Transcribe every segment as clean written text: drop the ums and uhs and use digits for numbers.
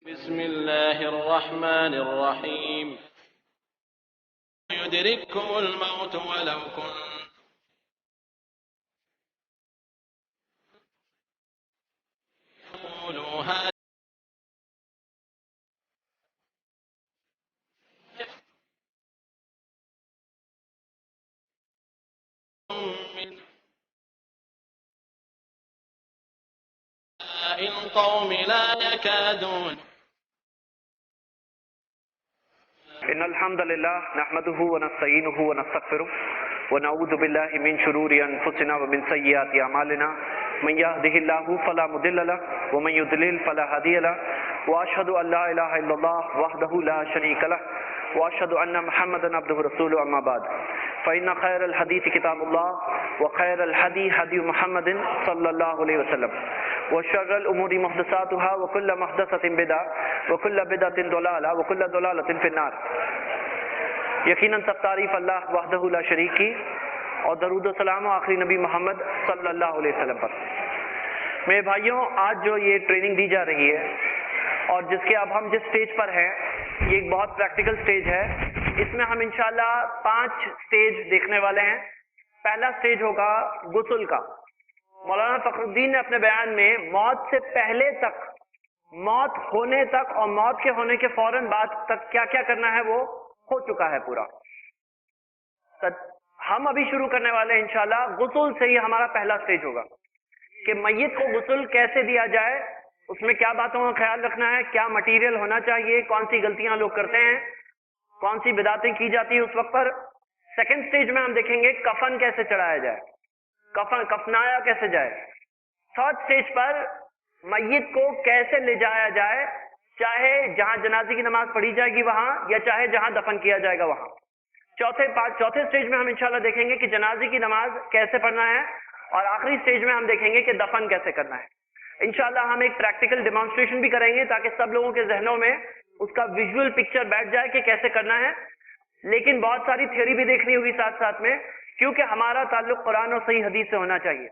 بسم الله الرحمن الرحيم يدرككم الموت ولو كنتم تقولوا هذا من القوم لا يكادون. إن الحمد لله نحمده ونستعينه ونستغفره ونعوذ بالله من شرور أنفسنا ومن سيئات أعمالنا من يهده الله فلا مضل له ومن يضلل فلا هادي له وأشهد أن لا إله إلا الله وحده لا شريك له وأشهد أن محمدا عبده ورسوله أما بعد فإن خير الحديث كتاب الله وخير الهدي هدي محمد صلى الله عليه وسلم وشر الأمور محدثاتها وكل محدثة بدعة وكل بدعة ضلالة وكل ضلالة في النار. یقیناً سب تعریف اللہ وحدہ لا شریک کی اور درود و سلام و آخری نبی محمد صلی اللہ علیہ وسلم پر. میرے بھائیوں، آج جو یہ ٹریننگ دی جا رہی ہے اور جس کے اب ہم جس سٹیج پر ہیں، یہ ایک بہت پریکٹیکل سٹیج ہے. اس میں ہم انشاءاللہ 5 سٹیج دیکھنے والے ہیں. پہلا سٹیج ہوگا غسل کا. مولانا فخر الدین نے اپنے بیان میں موت سے پہلے تک، موت ہونے تک اور موت کے ہونے کے فوراً بعد تک کیا کیا کرنا ہے وہ ہو چکا ہے پورا. ہم ابھی شروع کرنے والے ہیں انشاءاللہ غسل سے. ہی ہمارا پہلا سٹیج ہوگا کہ میت کو غسل کیسے دیا جائے، اس میں کیا باتوں کا خیال رکھنا ہے، کیا مٹیریل ہونا چاہیے، کون سی غلطیاں لوگ کرتے ہیں، کون سی بدعتیں کی جاتی ہیں اس وقت پر. سیکنڈ سٹیج میں ہم دیکھیں گے کفن کیسے چڑھایا جائے، کفنایا کیسے جائے. تھرڈ سٹیج پر میت کو کیسے لے جایا جائے، چاہے جہاں جنازے کی نماز پڑھی جائے گی وہاں یا چاہے جہاں دفن کیا جائے گا وہاں. چوتھے سٹیج میں ہم انشاءاللہ دیکھیں گے کہ جنازے کی نماز کیسے پڑھنا ہے، اور آخری سٹیج میں ہم دیکھیں گے کہ دفن کیسے کرنا ہے. انشاءاللہ ہم ایک پریکٹیکل ڈیمانسٹریشن بھی کریں گے تاکہ سب لوگوں کے ذہنوں میں اس کا ویژول پکچر بیٹھ جائے کہ کیسے کرنا ہے. لیکن بہت ساری تھیوری بھی دیکھنی ہوگی ساتھ ساتھ میں، کیونکہ ہمارا تعلق قرآن اور صحیح حدیث سے ہونا چاہیے.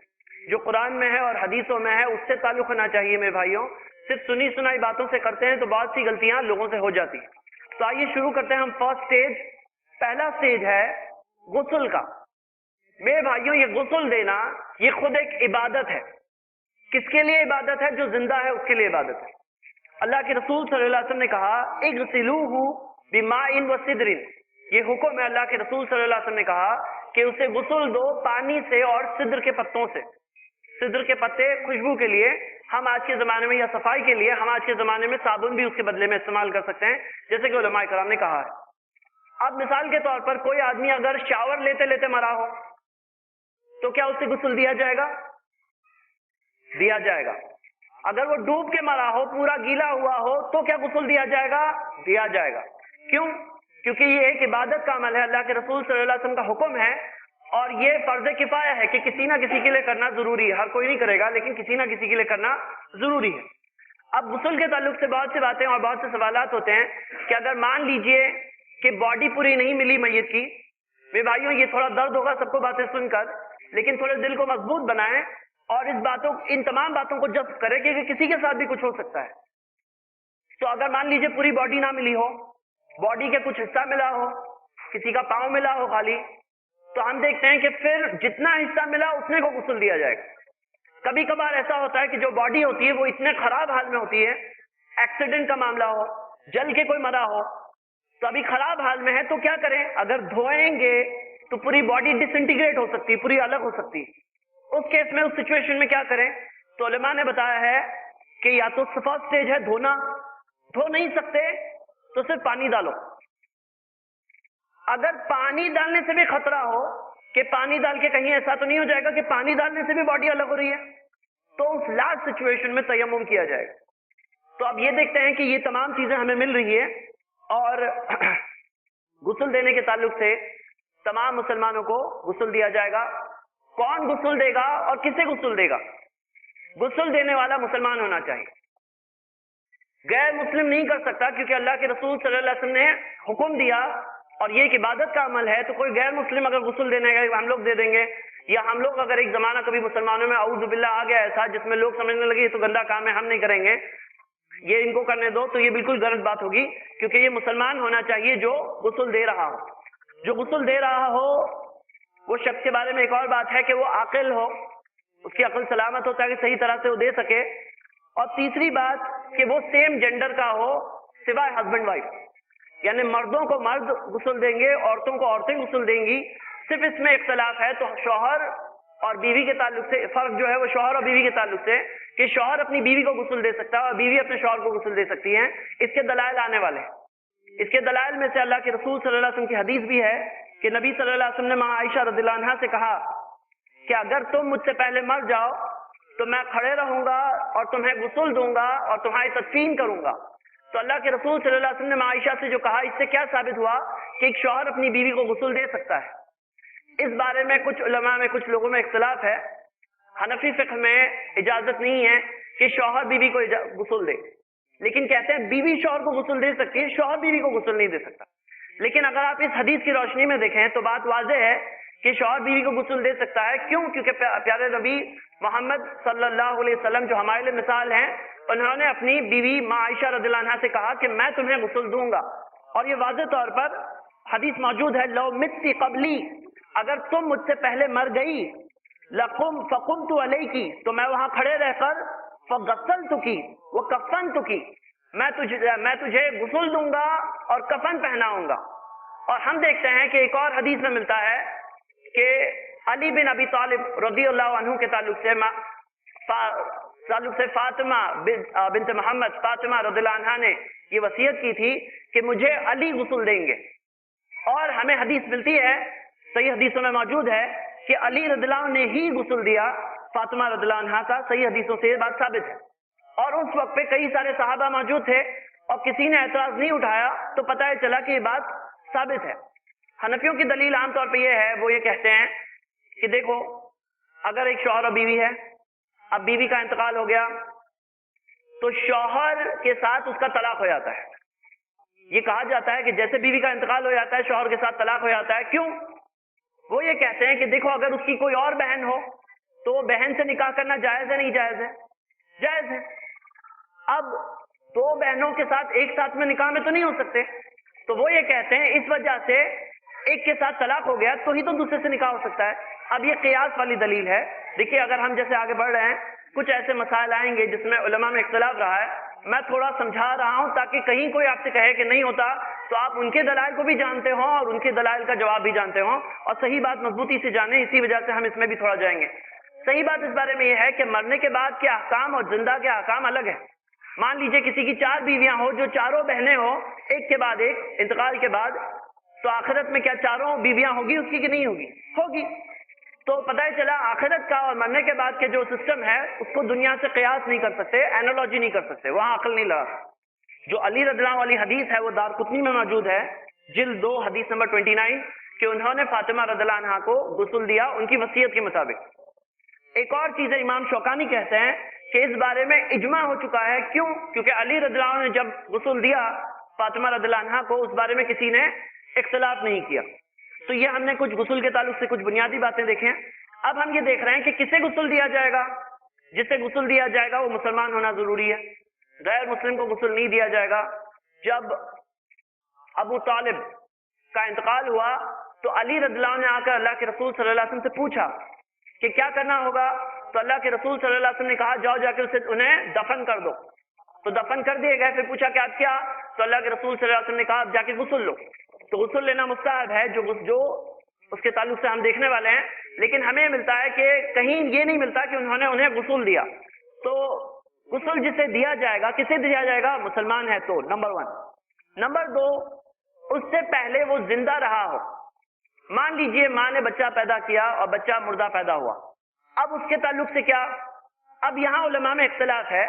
جو قرآن میں ہے اور حدیثوں میں ہے اس سے تعلق ہونا چاہیے. میرے بھائیوں، صرف سنی سنائی باتوں سے کرتے ہیں تو بہت سی غلطیاں لوگوں سے ہو جاتی ہیں. تو آئیے شروع کرتے ہیں ہم فرسٹ سٹیج. پہلا سٹیج ہے غسل کا. میرے بھائیوں، یہ غسل دینا یہ خود ایک عبادت ہے. کس کے لیے عبادت ہے؟ جو زندہ ہے اس کے لیے عبادت ہے. اللہ کے رسول صلی اللہ علیہ وسلم نے کہا اغسلوہ بماء وسدر. یہ حکم ہے اللہ کے رسول صلی اللہ علیہ وسلم نے کہا کہ اسے غسل دو پانی سے اور سدر کے پتوں سے. سدر کے پتے خوشبو کے لیے ہم آج کے زمانے میں، یا صفائی کے لیے ہم آج کے زمانے میں صابن بھی اس کے بدلے میں استعمال کر سکتے ہیں، جیسے کہ علماء کرام نے کہا ہے. اب مثال کے طور پر کوئی آدمی اگر شاور لیتے لیتے مرا ہو تو کیا اسے غسل دیا جائے گا؟ دیا جائے گا. اگر وہ ڈوب کے مرا ہو، پورا گیلا ہوا ہو، تو کیا غسل دیا جائے گا؟ دیا جائے گا. کیوں؟ کیونکہ یہ ایک عبادت کا عمل ہے، اللہ کے رسول صلی اللہ علیہ وسلم کا حکم ہے، اور یہ فرض کفایہ ہے کہ کسی نہ کسی کے لیے کرنا ضروری ہے. ہر کوئی نہیں کرے گا لیکن کسی نہ کسی کے لیے کرنا ضروری ہے. اب غسل کے تعلق سے بہت سی باتیں اور بہت سے سوالات ہوتے ہیں کہ اگر مان لیجئے کہ باڈی پوری نہیں ملی میت کی. میرے بھائیوں، یہ تھوڑا درد ہوگا سب کو باتیں سن کر، لیکن تھوڑے دل کو مضبوط بنائیں اور ان تمام باتوں کو جذب کریں کہ کسی کے ساتھ بھی کچھ ہو سکتا ہے. تو اگر مان لیجئے پوری باڈی نہ ملی ہو، باڈی کے کچھ حصہ ملا ہو، کسی کا پاؤں ملا ہو خالی، تو ہم دیکھتے ہیں کہ پھر جتنا حصہ ملا اتنے کو غسل دیا جائے گا. کبھی کبھار ایسا ہوتا ہے کہ جو باڈی ہوتی ہے وہ اتنے خراب حال میں ہوتی ہے، ایکسیڈنٹ کا معاملہ ہو، جل کے کوئی مرا ہو، تو ابھی خراب حال میں ہے تو کیا کریں؟ اگر دھوئیں گے تو پوری باڈی ڈس انٹیگریٹ ہو سکتی ہے، پوری الگ ہو سکتی ہے. اس کیس میں، اس سچویشن میں کیا کریں؟ تو علماء نے بتایا ہے کہ یا تو فرسٹ سٹیج ہے دھونا. دھو نہیں سکتے تو صرف پانی ڈالو. اگر پانی ڈالنے سے بھی خطرہ ہو کہ پانی ڈال کے کہیں ایسا تو نہیں ہو جائے گا کہ پانی ڈالنے سے بھی باڈی الگ ہو رہی ہے، تو اس لاسٹ سچویشن میں تیمم کیا جائے گا. تو اب یہ دیکھتے ہیں کہ یہ تمام چیزیں ہمیں مل رہی ہے، اور غسل دینے کے تعلق سے تمام مسلمانوں کو غسل دیا جائے گا. کون غسل دے گا اور کسے غسل دے گا؟ غسل دینے والا مسلمان ہونا چاہیے، غیر مسلم نہیں کر سکتا، کیونکہ اللہ کے رسول صلی اللہ علیہ وسلم نے حکم دیا اور یہ ایک عبادت کا عمل ہے. تو کوئی غیر مسلم اگر غسل دینے گا ہم لوگ دے دیں گے، یا ہم لوگ اگر ایک زمانہ کبھی مسلمانوں میں اعوذ باللہ آ گیا ایسا جس میں لوگ سمجھنے لگے یہ تو گندا کام ہے ہم نہیں کریں گے، یہ ان کو کرنے دو، تو یہ بالکل غلط بات ہوگی، کیونکہ یہ مسلمان ہونا چاہیے جو غسل دے رہا ہو. جو غسل دے رہا ہو وہ شخص کے بارے میں ایک اور بات ہے کہ وہ عاقل ہو، اس کی عقل سلامت ہو تاکہ صحیح طرح سے وہ دے سکے. اور تیسری بات کہ وہ سیم جینڈر کا ہو سوائے ہسبینڈ وائف، یعنی مردوں کو مرد غسل دیں گے، عورتوں کو عورتیں غسل دیں گی. صرف اس میں اختلاف ہے تو شوہر اور بیوی کے تعلق سے فرق جو ہے وہ شوہر اور بیوی کے تعلق سے کہ شوہر اپنی بیوی کو غسل دے سکتا ہے اور بیوی اپنے شوہر کو غسل دے سکتی ہیں. اس کے دلائل آنے والے ہیں. اس کے دلائل میں سے اللہ کے رسول صلی اللہ علیہ وسلم کی حدیث بھی ہے کہ نبی صلی اللہ علیہ وسلم نے ماں عائشہ رضی اللہ عنہا سے کہا کہ اگر تم مجھ سے پہلے مر جاؤ تو میں کھڑے رہوں گا اور تمہیں غسل دوں گا اور تمہاری تدفین کروں گا. تو اللہ کے رسول صلی اللہ علیہ وسلم نے ماں عائشہ سے جو کہا، اس سے کیا ثابت ہوا کہ ایک شوہر اپنی بیوی کو غسل دے سکتا ہے. اس بارے میں کچھ علماء میں کچھ لوگوں میں اختلاف ہے. حنفی فقہ میں اجازت نہیں ہے کہ شوہر بیوی کو غسل دے، لیکن کہتے ہیں بیوی شوہر کو غسل دے سکتی ہے، شوہر بیوی کو غسل نہیں دے سکتا. لیکن اگر آپ اس حدیث کی روشنی میں دیکھیں تو بات واضح ہے کہ شوہر بیوی کو غسل دے سکتا ہے. کیوں؟ کیونکہ پیارے نبی محمد صلی اللہ علیہ وسلم جو ہمارے لیے مثال ہیں، انہوں نے اپنی بیوی ماں عائشہ رضی اللہ عنہا سے کہا کہ میں تمہیں غسل دوں گا. اور یہ واضح طور پر حدیث موجود ہے، لو متی قبلی، اگر تم مجھ سے پہلے مر گئی، لقم فقمت علیکی، تو میں وہاں کھڑے رہ کر فغسلتکی وکفنتکی، میں تجھے غسل دوں گا اور کفن پہناؤں گا. اور ہم دیکھتے ہیں کہ ایک اور حدیث میں ملتا ہے کہ علی بن ابی طالب رضی اللہ عنہ کے تعلق سے فاطمہ بنت محمد فاطمہ رضی اللہ عنہ نے یہ وصیت کی تھی کہ مجھے علی غسل دیں گے. اور ہمیں حدیث ملتی ہے، صحیح حدیثوں میں موجود ہے کہ علی رضی اللہ عنہ نے ہی غسل دیا فاطمہ رضی اللہ عنہ کا. صحیح حدیثوں سے یہ بات ثابت ہے. اور اس وقت پہ کئی سارے صحابہ موجود تھے اور کسی نے اعتراض نہیں اٹھایا، تو پتہ چلا کہ یہ بات ثابت ہے. حنفیوں کی دلیل عام طور پہ یہ ہے، وہ یہ کہتے ہیں کہ دیکھو اگر ایک شوہر اور بیوی ہے، اب بیوی کا انتقال ہو گیا تو شوہر کے ساتھ اس کا طلاق ہو جاتا ہے. یہ کہا جاتا ہے کہ جیسے بیوی کا انتقال ہو جاتا ہے شوہر کے ساتھ طلاق ہو جاتا ہے. کیوں؟ وہ یہ کہتے ہیں کہ دیکھو اگر اس کی کوئی اور بہن ہو تو وہ بہن سے نکاح کرنا جائز ہے نہیں جائز ہے؟ جائز ہے. اب دو بہنوں کے ساتھ ایک ساتھ میں نکاح میں تو نہیں ہو سکتے، تو وہ یہ کہتے ہیں اس وجہ سے ایک کے ساتھ طلاق ہو گیا تو ہی تو دوسرے سے نکاح ہو سکتا ہے. اب یہ قیاس والی دلیل ہے. دیکھیے اگر ہم جیسے آگے بڑھ رہے ہیں کچھ ایسے مسائل آئیں گے جس میں علماء میں اختلاف رہا ہے، میں تھوڑا سمجھا رہا ہوں تاکہ کہیں کوئی آپ سے کہے کہ نہیں ہوتا تو آپ ان کے دلائل کو بھی جانتے ہوں اور ان کے دلائل کا جواب بھی جانتے ہوں اور صحیح بات مضبوطی سے جانیں. اسی وجہ سے ہم اس میں بھی تھوڑا جائیں گے. صحیح بات اس بارے میں یہ ہے کہ مرنے کے بعد کے احکام اور زندہ کے احکام الگ ہیں. مان لیجئے کسی کی 4 بیویاں ہو جو چاروں بہنیں ہو ایک کے بعد ایک انتقال کے بعد، تو آخرت میں کیا چاروں بیویاں ہوگی اس کی کہ نہیں ہوگی؟ ہوگی. تو پتہ چلا آخرت کا اور مرنے کے بعد کے جو سسٹم ہے اس کو دنیا سے قیاس نہیں کر سکتے، اینالوجی نہیں کر سکتے، وہاں عقل نہیں لگا. جو علی رضی اللہ عنہ والی حدیث ہے وہ دارقطنی میں موجود ہے، جلد 2 حدیث نمبر 29، کہ انہوں نے فاطمہ رضی اللہ عنہ کو غسل دیا ان کی وصیت کے مطابق. ایک اور چیز ہے، امام شوکانی کہتے ہیں کہ اس بارے میں اجماع ہو چکا ہے. کیوں؟ کیونکہ علی رضی اللہ عنہ نے جب غسل دیا فاطمہ رضی اللہ عنہ کو اس بارے میں کسی نے اختلاف نہیں کیا. تو یہ ہم نے کچھ غسل کے تعلق سے کچھ بنیادی باتیں دیکھیں. اب ہم یہ دیکھ رہے ہیں کہ کسے غسل دیا جائے گا. جسے غسل دیا جائے گا وہ مسلمان ہونا ضروری ہے، غیر مسلم کو غسل نہیں دیا جائے گا. جب ابو طالب کا انتقال ہوا تو علی رضی اللہ عنہ نے آ کر اللہ کے رسول صلی اللہ علیہ وسلم سے پوچھا کہ کیا کرنا ہوگا. تو اللہ کے رسول صلی اللہ علیہ وسلم نے کہا جاؤ جا کے انہیں دفن کر دو. تو دفن کر دیے گئے. پھر پوچھا کہ اب کیا؟ تو اللہ کے رسول صلی اللہ علیہ وسلم نے کہا اب جا کے غسل لو. تو غسل لینا مستحب ہے جو اس کے تعلق سے ہم دیکھنے والے ہیں. لیکن ہمیں ملتا ہے کہ کہیں یہ نہیں ملتا کہ انہوں نے انہیں غسل دیا. تو غسل جسے دیا جائے گا کسے دیا جائے گا؟ مسلمان ہے تو، نمبر 1. نمبر 2، اس سے پہلے وہ زندہ رہا ہو. مان لیجئے ماں نے بچہ پیدا کیا اور بچہ مردہ پیدا ہوا، اب اس کے تعلق سے کیا؟ اب یہاں علماء میں اختلاف ہے.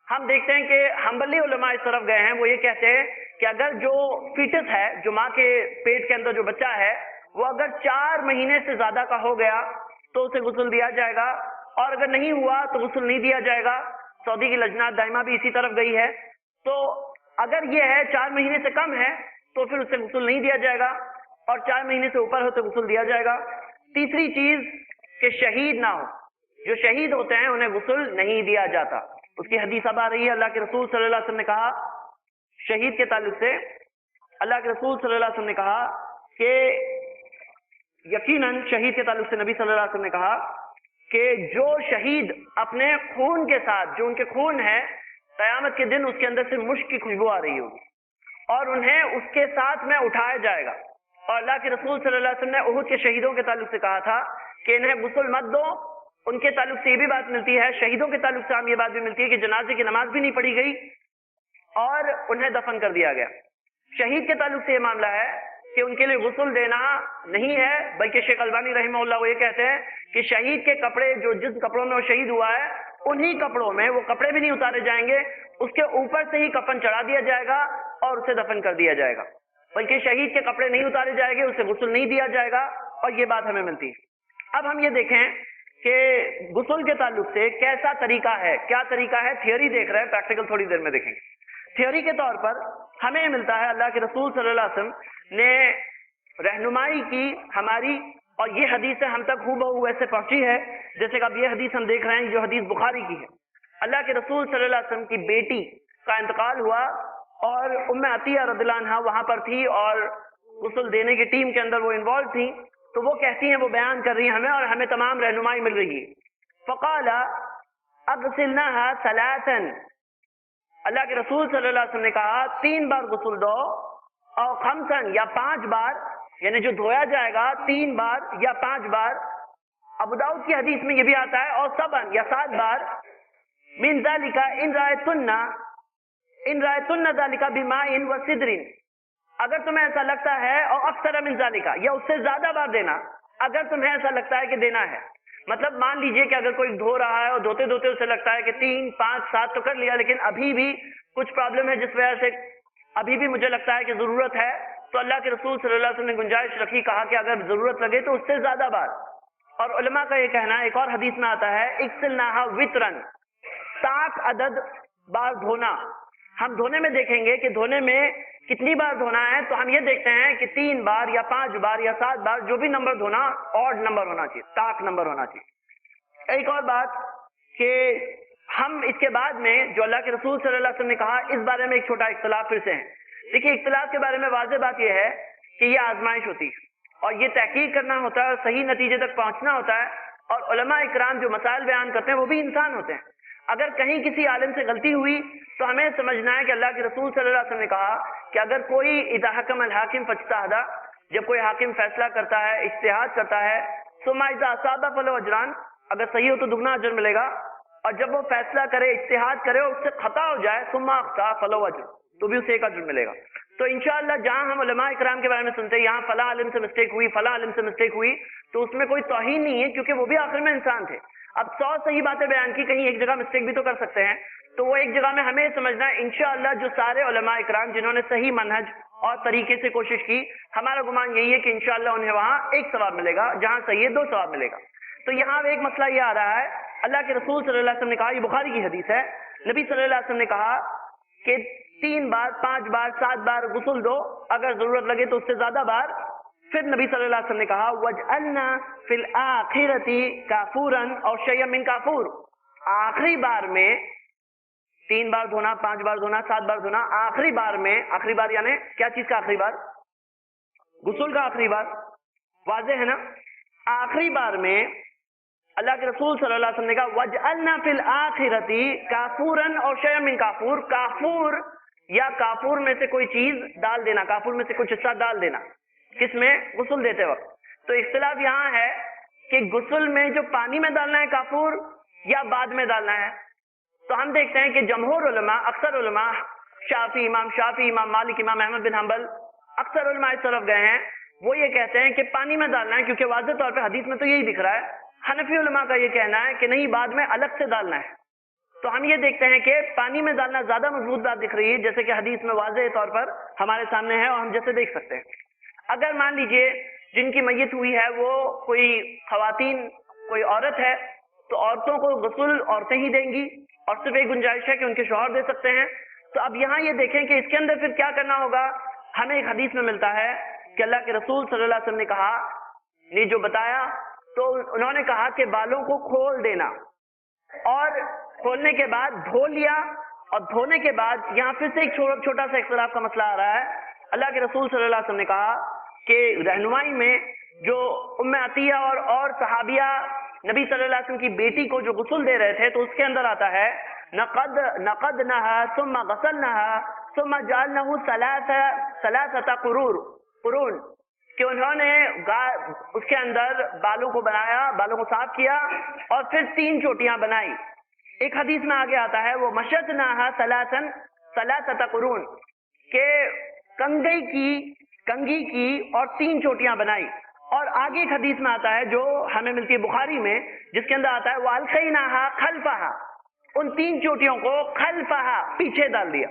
ہم دیکھتے ہیں کہ حنبلی علماء اس طرف گئے ہیں، وہ یہ کہتے ہیں کہ اگر جو فیٹس ہے، جو ماں کے پیٹ کے اندر جو بچہ ہے، وہ اگر 4 مہینے سے زیادہ کا ہو گیا تو اسے غسل دیا جائے گا، اور اگر نہیں ہوا تو غسل نہیں دیا جائے گا. سعودی کی لجنہ دائمہ بھی اسی طرف گئی ہے. تو اگر یہ ہے 4 مہینے سے کم ہے تو پھر اسے غسل نہیں دیا جائے گا، اور 4 مہینے سے اوپر ہو تو غسل دیا جائے گا. تیسری چیز کہ شہید نہ ہو. جو شہید ہوتے ہیں انہیں غسل نہیں دیا جاتا. اس کی حدیث اب آ رہی ہے، اللہ کے رسول صلی اللہ علیہ وسلم نے کہا شہید کے تعلق سے، اللہ کے رسول صلی اللہ علیہ وسلم نے کہا کہ یقیناً شہید کے تعلق سے نبی صلی اللہ علیہ وسلم نے کہا کہ جو شہید اپنے خون کے ساتھ، جو ان کے خون ہے، قیامت کے دن اس کے اندر سے مشک کی خوشبو آ رہی ہوگی اور انہیں اس کے ساتھ میں اٹھایا جائے گا. اور اللہ کے رسول صلی اللہ علیہ وسلم نے احد کے شہیدوں کے تعلق سے کہا تھا کہ انہیں غسل مت دو. ان کے تعلق سے یہ بھی بات ملتی ہے، شہیدوں کے تعلق سے ہم یہ بات بھی ملتی ہے کہ جنازے کی نماز بھی نہیں پڑھی گئی اور انہیں دفن کر دیا گیا. شہید کے تعلق سے یہ معاملہ ہے کہ ان کے لیے غسل دینا نہیں ہے، بلکہ شیخ البانی رحمہ اللہ وہ یہ کہتے ہیں کہ شہید کے کپڑے، جو جس کپڑوں میں وہ شہید ہوا ہے انہی کپڑوں میں، وہ کپڑے بھی نہیں اتارے جائیں گے، اس کے اوپر سے ہی کفن چڑھا دیا جائے گا اور اسے دفن کر دیا جائے گا. بلکہ شہید کے کپڑے نہیں اتارے جائیں گے، اسے غسل نہیں دیا جائے گا، اور یہ بات ہمیں ملتی ہے. اب ہم یہ دیکھیں کہ غسل کے تعلق سے کیسا طریقہ ہے، کیا طریقہ ہے. تھیوری دیکھ رہے ہیں، پریکٹیکل تھوڑی دیر میں دیکھیں گے. تھیوری کے طور پر ہمیں ملتا ہے اللہ کے رسول صلی اللہ علیہ وسلم نے رہنمائی کی ہماری، اور یہ حدیث ہم تک ہو بہو ویسے پہنچی ہے جیسے کہ اب یہ حدیث ہم دیکھ رہے ہیں جو حدیث بخاری کی ہے. اللہ کے رسول صلی اللہ علیہ وسلم کی بیٹی کا انتقال ہوا اور ام عطیہ رضی اللہ عنہا وہاں پر تھی اور غسل دینے کی ٹیم کے اندر وہ انوالو تھی. تو وہ کہتی ہیں، وہ بیان کر رہی ہیں ہمیں اور ہمیں تمام رہنمائی مل رہی ہے. فقال اغسلناها ثلاثا، اللہ کے رسول صلی اللہ علیہ وسلم نے کہا 3 بار غسل دو، اور خمسن یا 5 بار، یعنی جو دھویا جائے گا 3 بار یا 5 بار. ابو داؤد کی حدیث میں یہ بھی آتا ہے، اور سبن یا 7 بار. من ذالک ان رأیتن ذالک بماء وسدر، اگر تمہیں ایسا لگتا ہے، اور اکثر من ذالک، یا اس سے زیادہ بار دینا اگر تمہیں ایسا لگتا ہے کہ دینا ہے. مطلب مان لیجئے کہ اگر کوئی دھو رہا ہے اور دھوتے دھوتے اسے لگتا ہے کہ 3 5 7 تو کر لیا، لیکن ابھی بھی کچھ پرابلم ہے جس وجہ سے ابھی بھی مجھے لگتا ہے کہ ضرورت ہے، تو اللہ کے رسول صلی اللہ علیہ وسلم نے گنجائش رکھی، کہا کہ اگر ضرورت لگے تو اس سے زیادہ بار. اور علماء کا یہ کہنا ہے، ایک اور حدیث میں آتا ہے اغسلناها وطرن، 7 عدد بار دھونا. ہم دھونے میں دیکھیں گے کہ دھونے میں کتنی بار دھونا ہے، تو ہم یہ دیکھتے ہیں کہ 3 بار یا 5 بار یا 7 بار، جو بھی نمبر دھونا آڈ نمبر ہونا چاہیے، طاق نمبر ہونا چاہیے. ایک اور بات کہ ہم اس کے بعد میں جو اللہ کے رسول صلی اللہ علیہ وسلم نے کہا، اس بارے میں ایک چھوٹا اختلاف پھر سے ہے. دیکھیے اختلاف کے بارے میں واضح بات یہ ہے کہ یہ آزمائش ہوتی ہے اور یہ تحقیق کرنا ہوتا ہے اور صحیح نتیجے تک پہنچنا ہوتا ہے. اور علماء اکرام جو مسائل بیان کرتے ہیں وہ بھی انسان ہوتے ہیں. اگر کہیں کسی عالم سے غلطی ہوئی تو ہمیں سمجھنا ہے کہ اللہ کے رسول صلی اللہ علیہ وسلم نے کہا کہ اگر کوئی اذا حکم الحاکم فاجتہد، جب کوئی حاکم فیصلہ کرتا ہے، اجتہاد کرتا ہے، ثم اذا اصاب فلہ اجران، اگر صحیح ہو تو دگنا اجر ملے گا، اور جب وہ فیصلہ کرے، اجتہاد کرے اور اس سے خطا ہو جائے، ثم اخطا فلہ اجر، تو بھی اسے 1 اجر ملے گا. تو انشاءاللہ جہاں ہم علماء اکرام کے بارے میں سنتے ہیں یہاں فلاں عالم سے مسٹیک ہوئی، فلاں عالم سے مسٹیک ہوئی، تو اس میں کوئی توہین نہیں ہے، کیونکہ وہ بھی آخر میں انسان تھے. اب 100 صحیح باتیں بیان کی، کہیں ایک جگہ مسٹیک بھی تو کر سکتے ہیں، تو وہ ایک جگہ میں ہمیں سمجھنا ہے انشاءاللہ جو سارے علماء اکرام جنہوں نے صحیح منہج اور طریقے سے کوشش کی، ہمارا گمان یہی ہے کہ انشاءاللہ انہیں وہاں 1 ثواب ملے گا، جہاں صحیح ہے 2 ثواب ملے گا. تو یہاں ایک مسئلہ یہ آ رہا ہے، اللہ کے رسول صلی اللہ علیہ وسلم نے کہا، یہ بخاری کی حدیث ہے، نبی صلی اللہ علیہ وسلم نے کہا کہ 3 بار 5 بار 7 بار غسل دو، اگر ضرورت لگے تو اس سے زیادہ بار. پھر نبی صلی اللہ علیہ وسلم نے کہا وَجْعَلْنَا فِي الْآخِرَةِ كَافُورًا أَوْ شَيْئًا مِّن كَافُور، آخری بار میں 3 بار دھونا، 5 بار دھونا، 7 بار دھونا، آخری بار میں، آخری بار یعنی کیا چیز کا آخری بار؟ غسل کا آخری بار، واضح ہے نا. آخری بار میں اللہ کے رسول صلی اللہ علیہ وسلم نے کہا وَجْعَلْنَا فِي الْآخِرَةِ كَافُورًا أَوْ شَيْئًا مِّن كَافُور، کافور یا کافور میں سے کوئی چیز ڈال دینا، کافور میں سے کچھ حصہ ڈال دینا، کس میں؟ غسل دیتے وقت. تو اختلاف یہاں ہے کہ غسل میں جو پانی میں ڈالنا ہے کافور یا بعد میں ڈالنا ہے. تو ہم دیکھتے ہیں کہ جمہور علماء، اکثر علماء، امام شافی، امام مالک، امام احمد بن حنبل، اکثر علماء اس طرف گئے ہیں، وہ یہ کہتے ہیں کہ پانی میں ڈالنا ہے، کیونکہ واضح طور پہ حدیث میں تو یہی دکھ رہا ہے. حنفی علماء کا یہ کہنا ہے کہ نہیں، بعد میں الگ سے ڈالنا ہے. تو ہم یہ دیکھتے ہیں کہ پانی میں ڈالنا زیادہ مضبوط بات دکھ رہی ہے، جیسے کہ حدیث میں واضح طور پر ہمارے سامنے ہے اور ہم جیسے دیکھ سکتے ہیں. اگر مان لیجئے جن کی میت ہوئی ہے وہ کوئی خواتین، کوئی عورت ہے، تو عورتوں کو غسل عورتیں ہی دیں گی، اور صرف ایک گنجائش ہے کہ ان کے شوہر دے سکتے ہیں. تو اب یہاں یہ دیکھیں کہ اس کے اندر پھر کیا کرنا ہوگا. ہمیں ایک حدیث میں ملتا ہے کہ اللہ کے رسول صلی اللہ علیہ وسلم نے کہا، یہ جو بتایا، تو انہوں نے کہا کہ بالوں کو کھول دینا، اور کھولنے کے بعد دھو لیا، اور دھونے کے بعد یہاں پھر سے ایک چھوٹا سا اختلاف کا مسئلہ آ رہا ہے. اللہ کے رسول صلی اللہ علیہ وسلم نے کہا کہ رہنمائی میں جو ام عطیہ اور صحابیہ نبی صلی اللہ علیہ وسلم کی بیٹی کو جو غسل دے رہے تھے، تو اس کے اندر آتا ہے نقدنہا ثم غسلنہا ثم جعلنہ ثلاثۃ قرون، کہ انہوں نے اس کے اندر بالوں کو بنایا، بالوں کو صاف کیا اور پھر 3 چوٹیاں بنائی. ایک حدیث میں آگے آتا ہے وہ مشطناہا ثلاثۃ قرون، کہ کنگھی کی اور 3 چوٹیاں بنائی. اور آگے ایک حدیث میں آتا ہے جو ہمیں ملتی ہے بخاری میں، جس کے اندر آتا ہے وَأَلْقَيْنَاهَا خَلْفَهَا، ان 3 چوٹیوں کو خلفہا پیچھے ڈال دیا.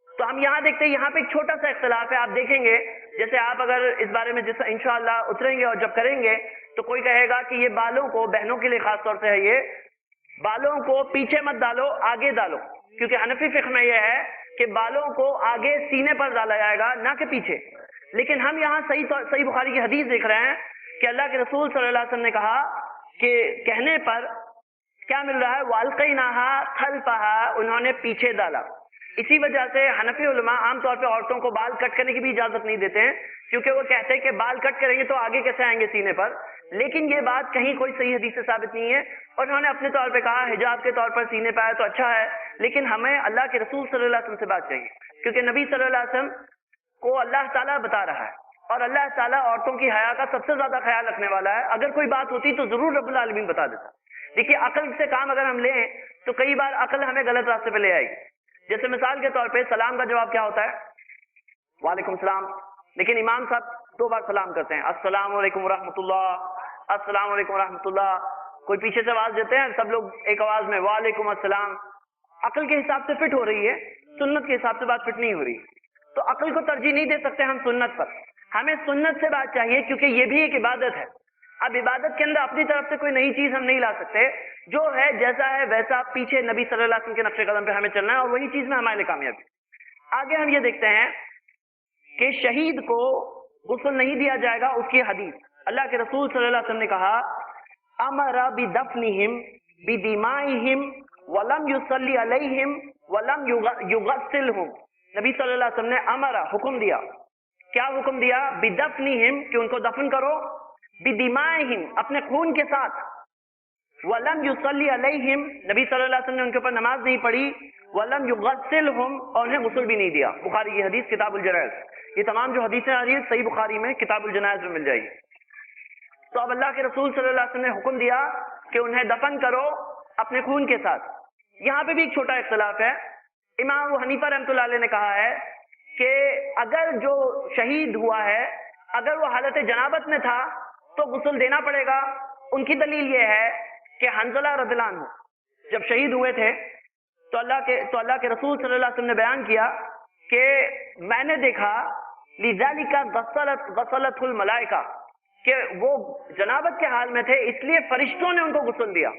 تو ہم یہاں دیکھتے ہیں یہاں پہ ایک چھوٹا سا اختلاف ہے. آپ دیکھیں گے جیسے آپ اگر اس بارے میں انشاءاللہ اتریں گے اور جب کریں گے تو کوئی کہے گا کہ یہ بالوں کو، بہنوں کے لیے خاص طور سے ہے، یہ بالوں کو پیچھے مت ڈالو، آگے ڈالو، کیونکہ حنفی فقہ میں یہ ہے کہ بالوں کو آگے سینے پر ڈالا جائے گا، نہ کہ پیچھے. لیکن ہم یہاں صحیح بخاری کی حدیث دیکھ رہے ہیں کہ اللہ کے رسول صلی اللہ علیہ وسلم نے کہا کہ کہنے پر کیا مل رہا ہے، وَأَلْقَيْنَاهَا خَلْفَهَا، انہوں نے پیچھے ڈالا. اسی وجہ سے حنفی علماء عام طور پہ عورتوں کو بال کٹ کرنے کی بھی اجازت نہیں دیتے ہیں، کیونکہ وہ کہتے ہیں کہ بال کٹ کریں گے تو آگے کیسے آئیں گے سینے پر. لیکن یہ بات کہیں کوئی صحیح حدیث سے ثابت نہیں ہے، اور انہوں نے اپنے طور پہ کہا حجاب کے طور پر سینے پہ آئے تو اچھا ہے. لیکن ہمیں اللہ کے رسول صلی اللہ علیہ وسلم سے بات چاہیے، کیونکہ نبی صلی اللہ علیہ وسلم کو اللہ تعالیٰ بتا رہا ہے، اور اللہ تعالیٰ عورتوں کی حیا کا سب سے زیادہ خیال رکھنے والا ہے. اگر کوئی بات ہوتی تو ضرور رب العالمین بتا دیتا. دیکھیے عقل سے کام اگر ہم لیں تو کئی بار عقل ہمیں غلط راستے پہ لے آئے. جیسے مثال کے طور پہ سلام کا جواب کیا ہوتا ہے؟ وعلیکم السلام. لیکن امام صاحب 2 بار سلام کرتے ہیں، السلام علیکم ورحمۃ اللہ، السلام علیکم ورحمۃ اللہ. کوئی پیچھے سے آواز دیتے ہیں، سب لوگ ایک آواز میں وعلیکم السلام. عقل کے حساب سے فٹ ہو رہی ہے، سنت کے حساب سے بات فٹ نہیں ہو رہی. تو عقل کو ترجیح نہیں دے سکتے ہم سنت پر، ہمیں سنت سے بات چاہیے، کیونکہ یہ بھی ایک عبادت ہے. اب عبادت کے اندر اپنی طرف سے کوئی نئی چیز ہم نہیں لا سکتے، جو ہے جیسا ہے ویسا پیچھے نبی صلی اللہ علیہ وسلم کے نقش قدم پہ ہمیں چلنا ہے، اور وہی چیز میں ہمارے لیے کامیابی. آگے ہم یہ دیکھتے ہیں کہ شہید کو غسل نہیں دیا جائے گا. اس کی حدیث اللہ کے رسول صلی اللہ علیہ وسلم نے کہا امر بدفنہم بدمائہم ولم یصلی علیہم ولم یغسلہم. نبی صلی اللہ علیہ وسلم نے امر، حکم دیا. کیا حکم دیا؟ بدفنہم، کہ ان کو دفن کرو، بدمائہم، اپنے خون کے ساتھ، ولم یصلی علیہم، نبی صلی اللہ علیہ وسلم نے ان کے اوپر نماز نہیں پڑھی، ولم یغسلہم، اور انہیں غسل بھی نہیں دیا. بخاری کی حدیث کتاب الجنائز. یہ تمام جو حدیثیں آ رہی ہیں صحیح بخاری میں کتاب الجنائز میں مل جائے گی. تو اب اللہ کے رسول صلی اللہ علیہ وسلم نے حکم دیا کہ انہیں دفن کرو اپنے خون کے ساتھ. یہاں پہ بھی ایک چھوٹا اختلاف ہے. امام ابو حنیفہ رحمۃ اللہ علیہ نے کہا ہے کہ اگر جو شہید ہوا ہے اگر وہ حالت جنابت میں تھا تو غسل دینا پڑے گا. ان کی دلیل یہ ہے کہ حنظلہ رضی اللہ عنہ جب شہید ہوئے تھے تو اللہ کے رسول صلی اللہ علیہ وسلم نے بیان کیا کہ میں نے دیکھا لذالک غسلت الملائکہ، کہ وہ جنابت کے حال میں تھے اس لیے فرشتوں نے ان کو غسل دیا.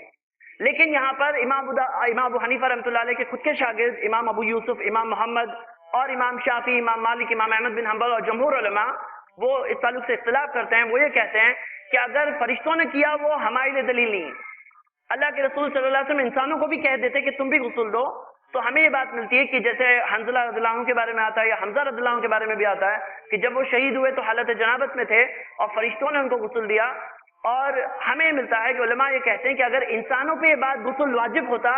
لیکن یہاں پر امام ابو حنیفہ رحمۃ اللہ علیہ کے خود کے شاگرد امام ابو یوسف، امام محمد اور امام شافعی، امام مالک، امام احمد بن حنبل اور جمہور علماء وہ اس تعلق سے اختلاف کرتے ہیں. وہ یہ کہتے ہیں کہ اگر فرشتوں نے کیا وہ ہمارے لیے دلیل نہیں. اللہ کے رسول صلی اللہ علیہ وسلم انسانوں کو بھی کہہ دیتے کہ تم بھی غسل دو. تو ہمیں یہ بات ملتی ہے کہ جیسے حنظلہ رضی اللہ عنہ کے بارے میں آتا ہے یا حمزہ رضی اللہ عنہ کے بارے میں بھی آتا ہے کہ جب وہ شہید ہوئے تو حالت جنابت میں تھے اور فرشتوں نے ان کو غسل دیا. اور ہمیں ملتا ہے کہ علماء یہ کہتے ہیں کہ اگر انسانوں پہ یہ بات غسل واجب ہوتا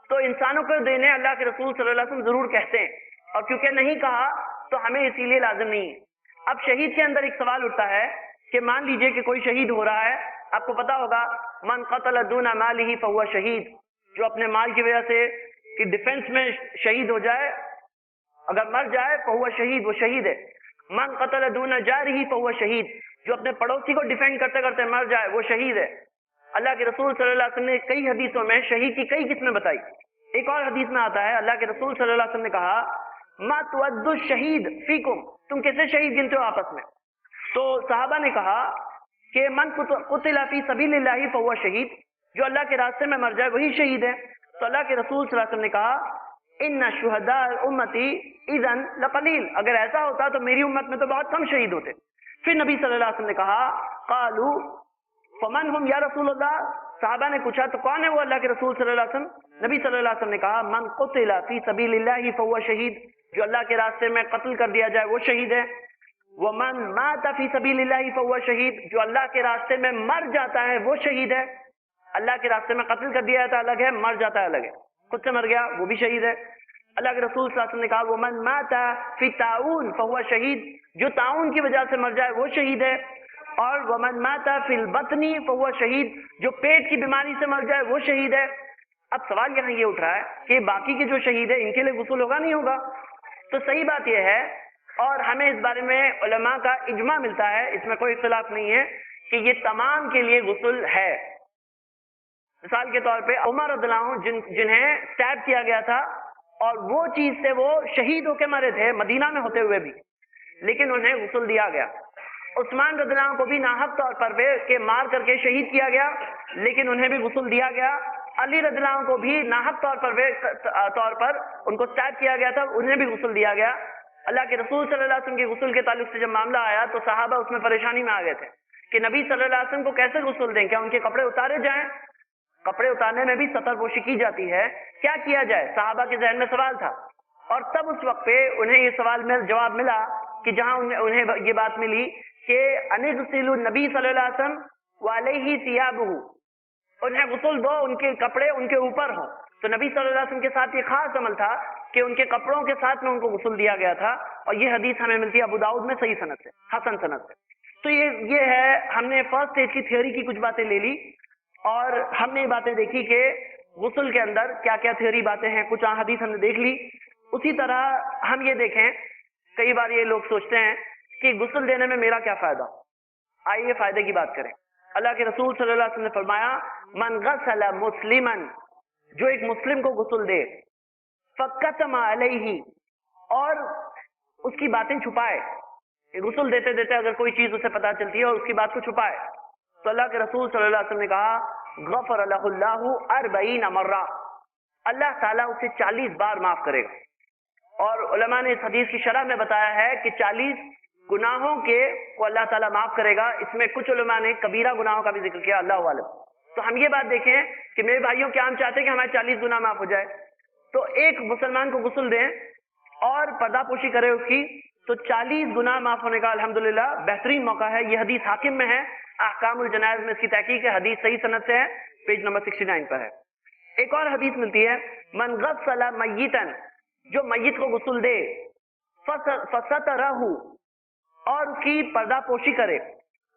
تو انسانوں کو دینے اللہ کے رسول صلی اللہ علیہ وسلم ضرور کہتے ہیں، اور کیونکہ نہیں کہا تو ہمیں اسی لیے لازم نہیں. اب شہید کے اندر ایک سوال اٹھتا ہے کہ مان لیجئے کہ کوئی شہید ہو رہا ہے، آپ کو پتا ہوگا من قتل دون مالہ فہو شہید، جو اپنے مال کی وجہ سے کہ ڈیفنس میں شہید ہو جائے، اگر مر جائے فہو شہید، وہ شہید ہے. من قتل دون جارہ فہو شہید، جو اپنے پڑوسی کو ڈیفینڈ کرتے کرتے مر جائے وہ شہید ہے. اللہ کے رسول صلی اللہ علیہ وسلم نے کئی حدیثوں میں شہید کی کئی قسمیں بتائی. ایک اور حدیث میں آتا ہے اللہ کے رسول صلی اللہ علیہ وسلم نے کہا ما تود الشہید فیکم، تم کیسے شہید گنتے ہو آپس میں؟ تو صحابہ نے کہا کہ من قتل فی سبیل اللہ فہو شہید، جو اللہ کے راستے میں مر جائے وہی شہید ہے. تو اللہ کے رسول صلی اللہ علیہ وسلم نے کہا ان شہداء امتی اذن لقلیل، اگر ایسا ہوتا تو میری امت میں تو بہت کم شہید ہوتے. پھر نبی صلی اللہ علیہ وسلم نے کہا قالوا فمن ہم یا رسول اللہ، صحابہ نے پوچھا تو کون ہے وہ اللہ کے رسول صلی اللہ علیہ وسلم؟ نبی صلی اللہ علیہ وسلم نے کہا من قتل فی سبیل اللہ فہو شہید، جو اللہ کے راستے میں قتل کر دیا جائے وہ شہید ہے. ومن مات فی سبیل اللہ فہو شہید، جو اللہ کے راستے میں مر جاتا ہے وہ شہید ہے. اللہ کے راستے میں قتل کر دیا جاتا ہے الگ ہے، مر جاتا ہے الگ ہے. خود سے مر گیا وہ بھی شہید ہے. اللہ کے رسول صلی اللہ علیہ وسلم نے کہا ومن مات فی طاعون فہو شہید، جو طاعون کی وجہ سے مر جائے وہ شہید ہے. اور ومن مات فی البطن فہو شہید، جو پیٹ کی بیماری سے مر جائے وہ شہید ہے. اب سوال یہاں یہ اٹھ رہا ہے کہ باقی کے جو شہید ہے ان کے لیے غسل ہوگا نہیں ہوگا؟ تو صحیح بات یہ ہے، اور ہمیں اس بارے میں علماء کا اجماع ملتا ہے، اس میں کوئی اختلاف نہیں ہے کہ یہ تمام کے لیے غسل ہے. مثال کے طور پہ عمر رضی اللہ عنہ جنہیں سٹیب کیا گیا تھا اور وہ چیز سے وہ شہید ہو کے مرے تھے مدینہ میں ہوتے ہوئے بھی، لیکن انہیں غسل دیا گیا. عثمان رضی اللہ عنہ کو بھی ناحق طور پر کہ مار کر کے شہید کیا گیا، لیکن انہیں بھی غسل دیا گیا. علی رضی اللہ عنہ کو بھی ناحق طور پر ان کو سٹیب کیا گیا تھا، انہیں بھی غسل دیا گیا. اللہ کے رسول صلی اللہ علیہ وسلم کے غسل کے تعلق سے جب معاملہ آیا تو صحابہ اس میں پریشانی میں آ گئے تھے کہ نبی صلی اللہ علیہ وسلم کو کیسے غسل دیں، کیا ان کے کپڑے اتارے جائیں؟ کپڑے اتارنے میں بھی سطر پوشی کی جاتی ہے، کیا کیا جائے؟ صحابہ کے ذہن میں سوال تھا. اور تب اس وقت پہ انہیں یہ سوال میں جواب ملا کہ جہاں انہیں یہ بات ملی کہ انغسل النبی صلی اللہ علیہ وسلم وعلیہ ثیابہ، انہیں غسل دو ان کے کپڑے ان کے اوپر ہوں. تو نبی صلی اللہ علیہ وسلم کے ساتھ یہ خاص عمل تھا کہ ان کے کپڑوں کے ساتھ میں ان کو غسل دیا گیا تھا. اور یہ حدیث ہمیں ملتی ہے ابو داؤد میں صحیح سند سے، حسن سند سے. تو یہ ہے، ہم نے فرسٹ اسٹیج کی تھیوری کی کچھ باتیں لے لی اور ہم نے یہ باتیں دیکھی کہ غسل کے اندر کیا کیا تھیوری باتیں ہیں، کچھ حدیث ہم نے دیکھ لی. اسی طرح ہم یہ دیکھیں، کئی بار یہ لوگ سوچتے ہیں کہ غسل دینے میں میرا کیا فائدہ؟ آئیے فائدے کی بات کریں. اللہ کے رسول صلی اللہ علیہ وسلم نے فرمایا من غسل مسلما، جو ایک مسلم کو غسل دے، فکتم علیہ، اور اس کی باتیں چھپائے، غسل دیتے دیتے اگر کوئی چیز اسے پتا چلتی ہے اور اس کی بات کو چھپائے، تو اللہ کے رسول صلی اللہ علیہ وسلم نے کہا غفر لہ اللہ 40 مرہ، اللہ تعالیٰ اسے 40 بار معاف کرے گا. اور علماء نے اس حدیث کی شرح میں بتایا ہے کہ 40 گناہوں کے کو اللہ تعالیٰ معاف کرے گا. اس میں کچھ علماء نے کبیرہ گناہوں کا بھی ذکر کیا، اللہ عالم. تو ہم یہ بات دیکھیں کہ میرے بھائیوں کیا ہم چاہتے ہیں کہ ہمارے 40 گناہ معاف ہو جائے؟ تو ایک مسلمان کو غسل دیں اور پردہ پوشی کرے اس کی، تو 40 گناہ معاف ہونے کا الحمدللہ بہترین موقع ہے. یہ حدیث حاکم میں ہے، احکام الجنائز میں اس کی تحقیق ہے، حدیث صحیح سند سے ہے، پیج نمبر 69 پر ہے. ایک اور حدیث ملتی ہے من غسل میتا، جو میت کو غسل دے، فسترہ، اور اس کی پردہ پوشی کرے،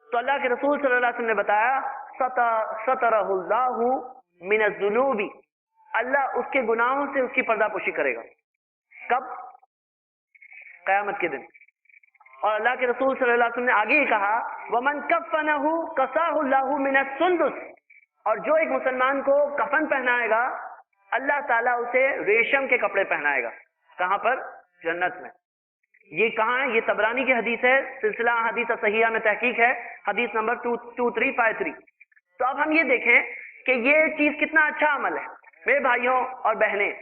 تو اللہ کے رسول صلی اللہ علیہ وسلم نے بتایا سترہ اللہ من الذنوب، اللہ اس کے گناہوں سے اس کی پردہ پوشی کرے گا. کب؟ قیامت کے دن. اور اللہ کے رسول صلی اللہ علیہ وسلم نے آگے ہی کہا ومن کفنہ کساہ اللہ من السندس، اور جو ایک مسلمان کو کفن پہنائے گا اللہ تعالیٰ اسے ریشم کے کپڑے پہنائے گا. کہاں پر؟ جنت میں. یہ کہاں ہے؟ یہ طبرانی کی حدیث ہے، سلسلہ حدیث صحیحہ میں تحقیق ہے، حدیث نمبر 2353. تو اب ہم یہ دیکھیں کہ یہ چیز کتنا اچھا عمل ہے. میرے بھائیوں اور بہنیں،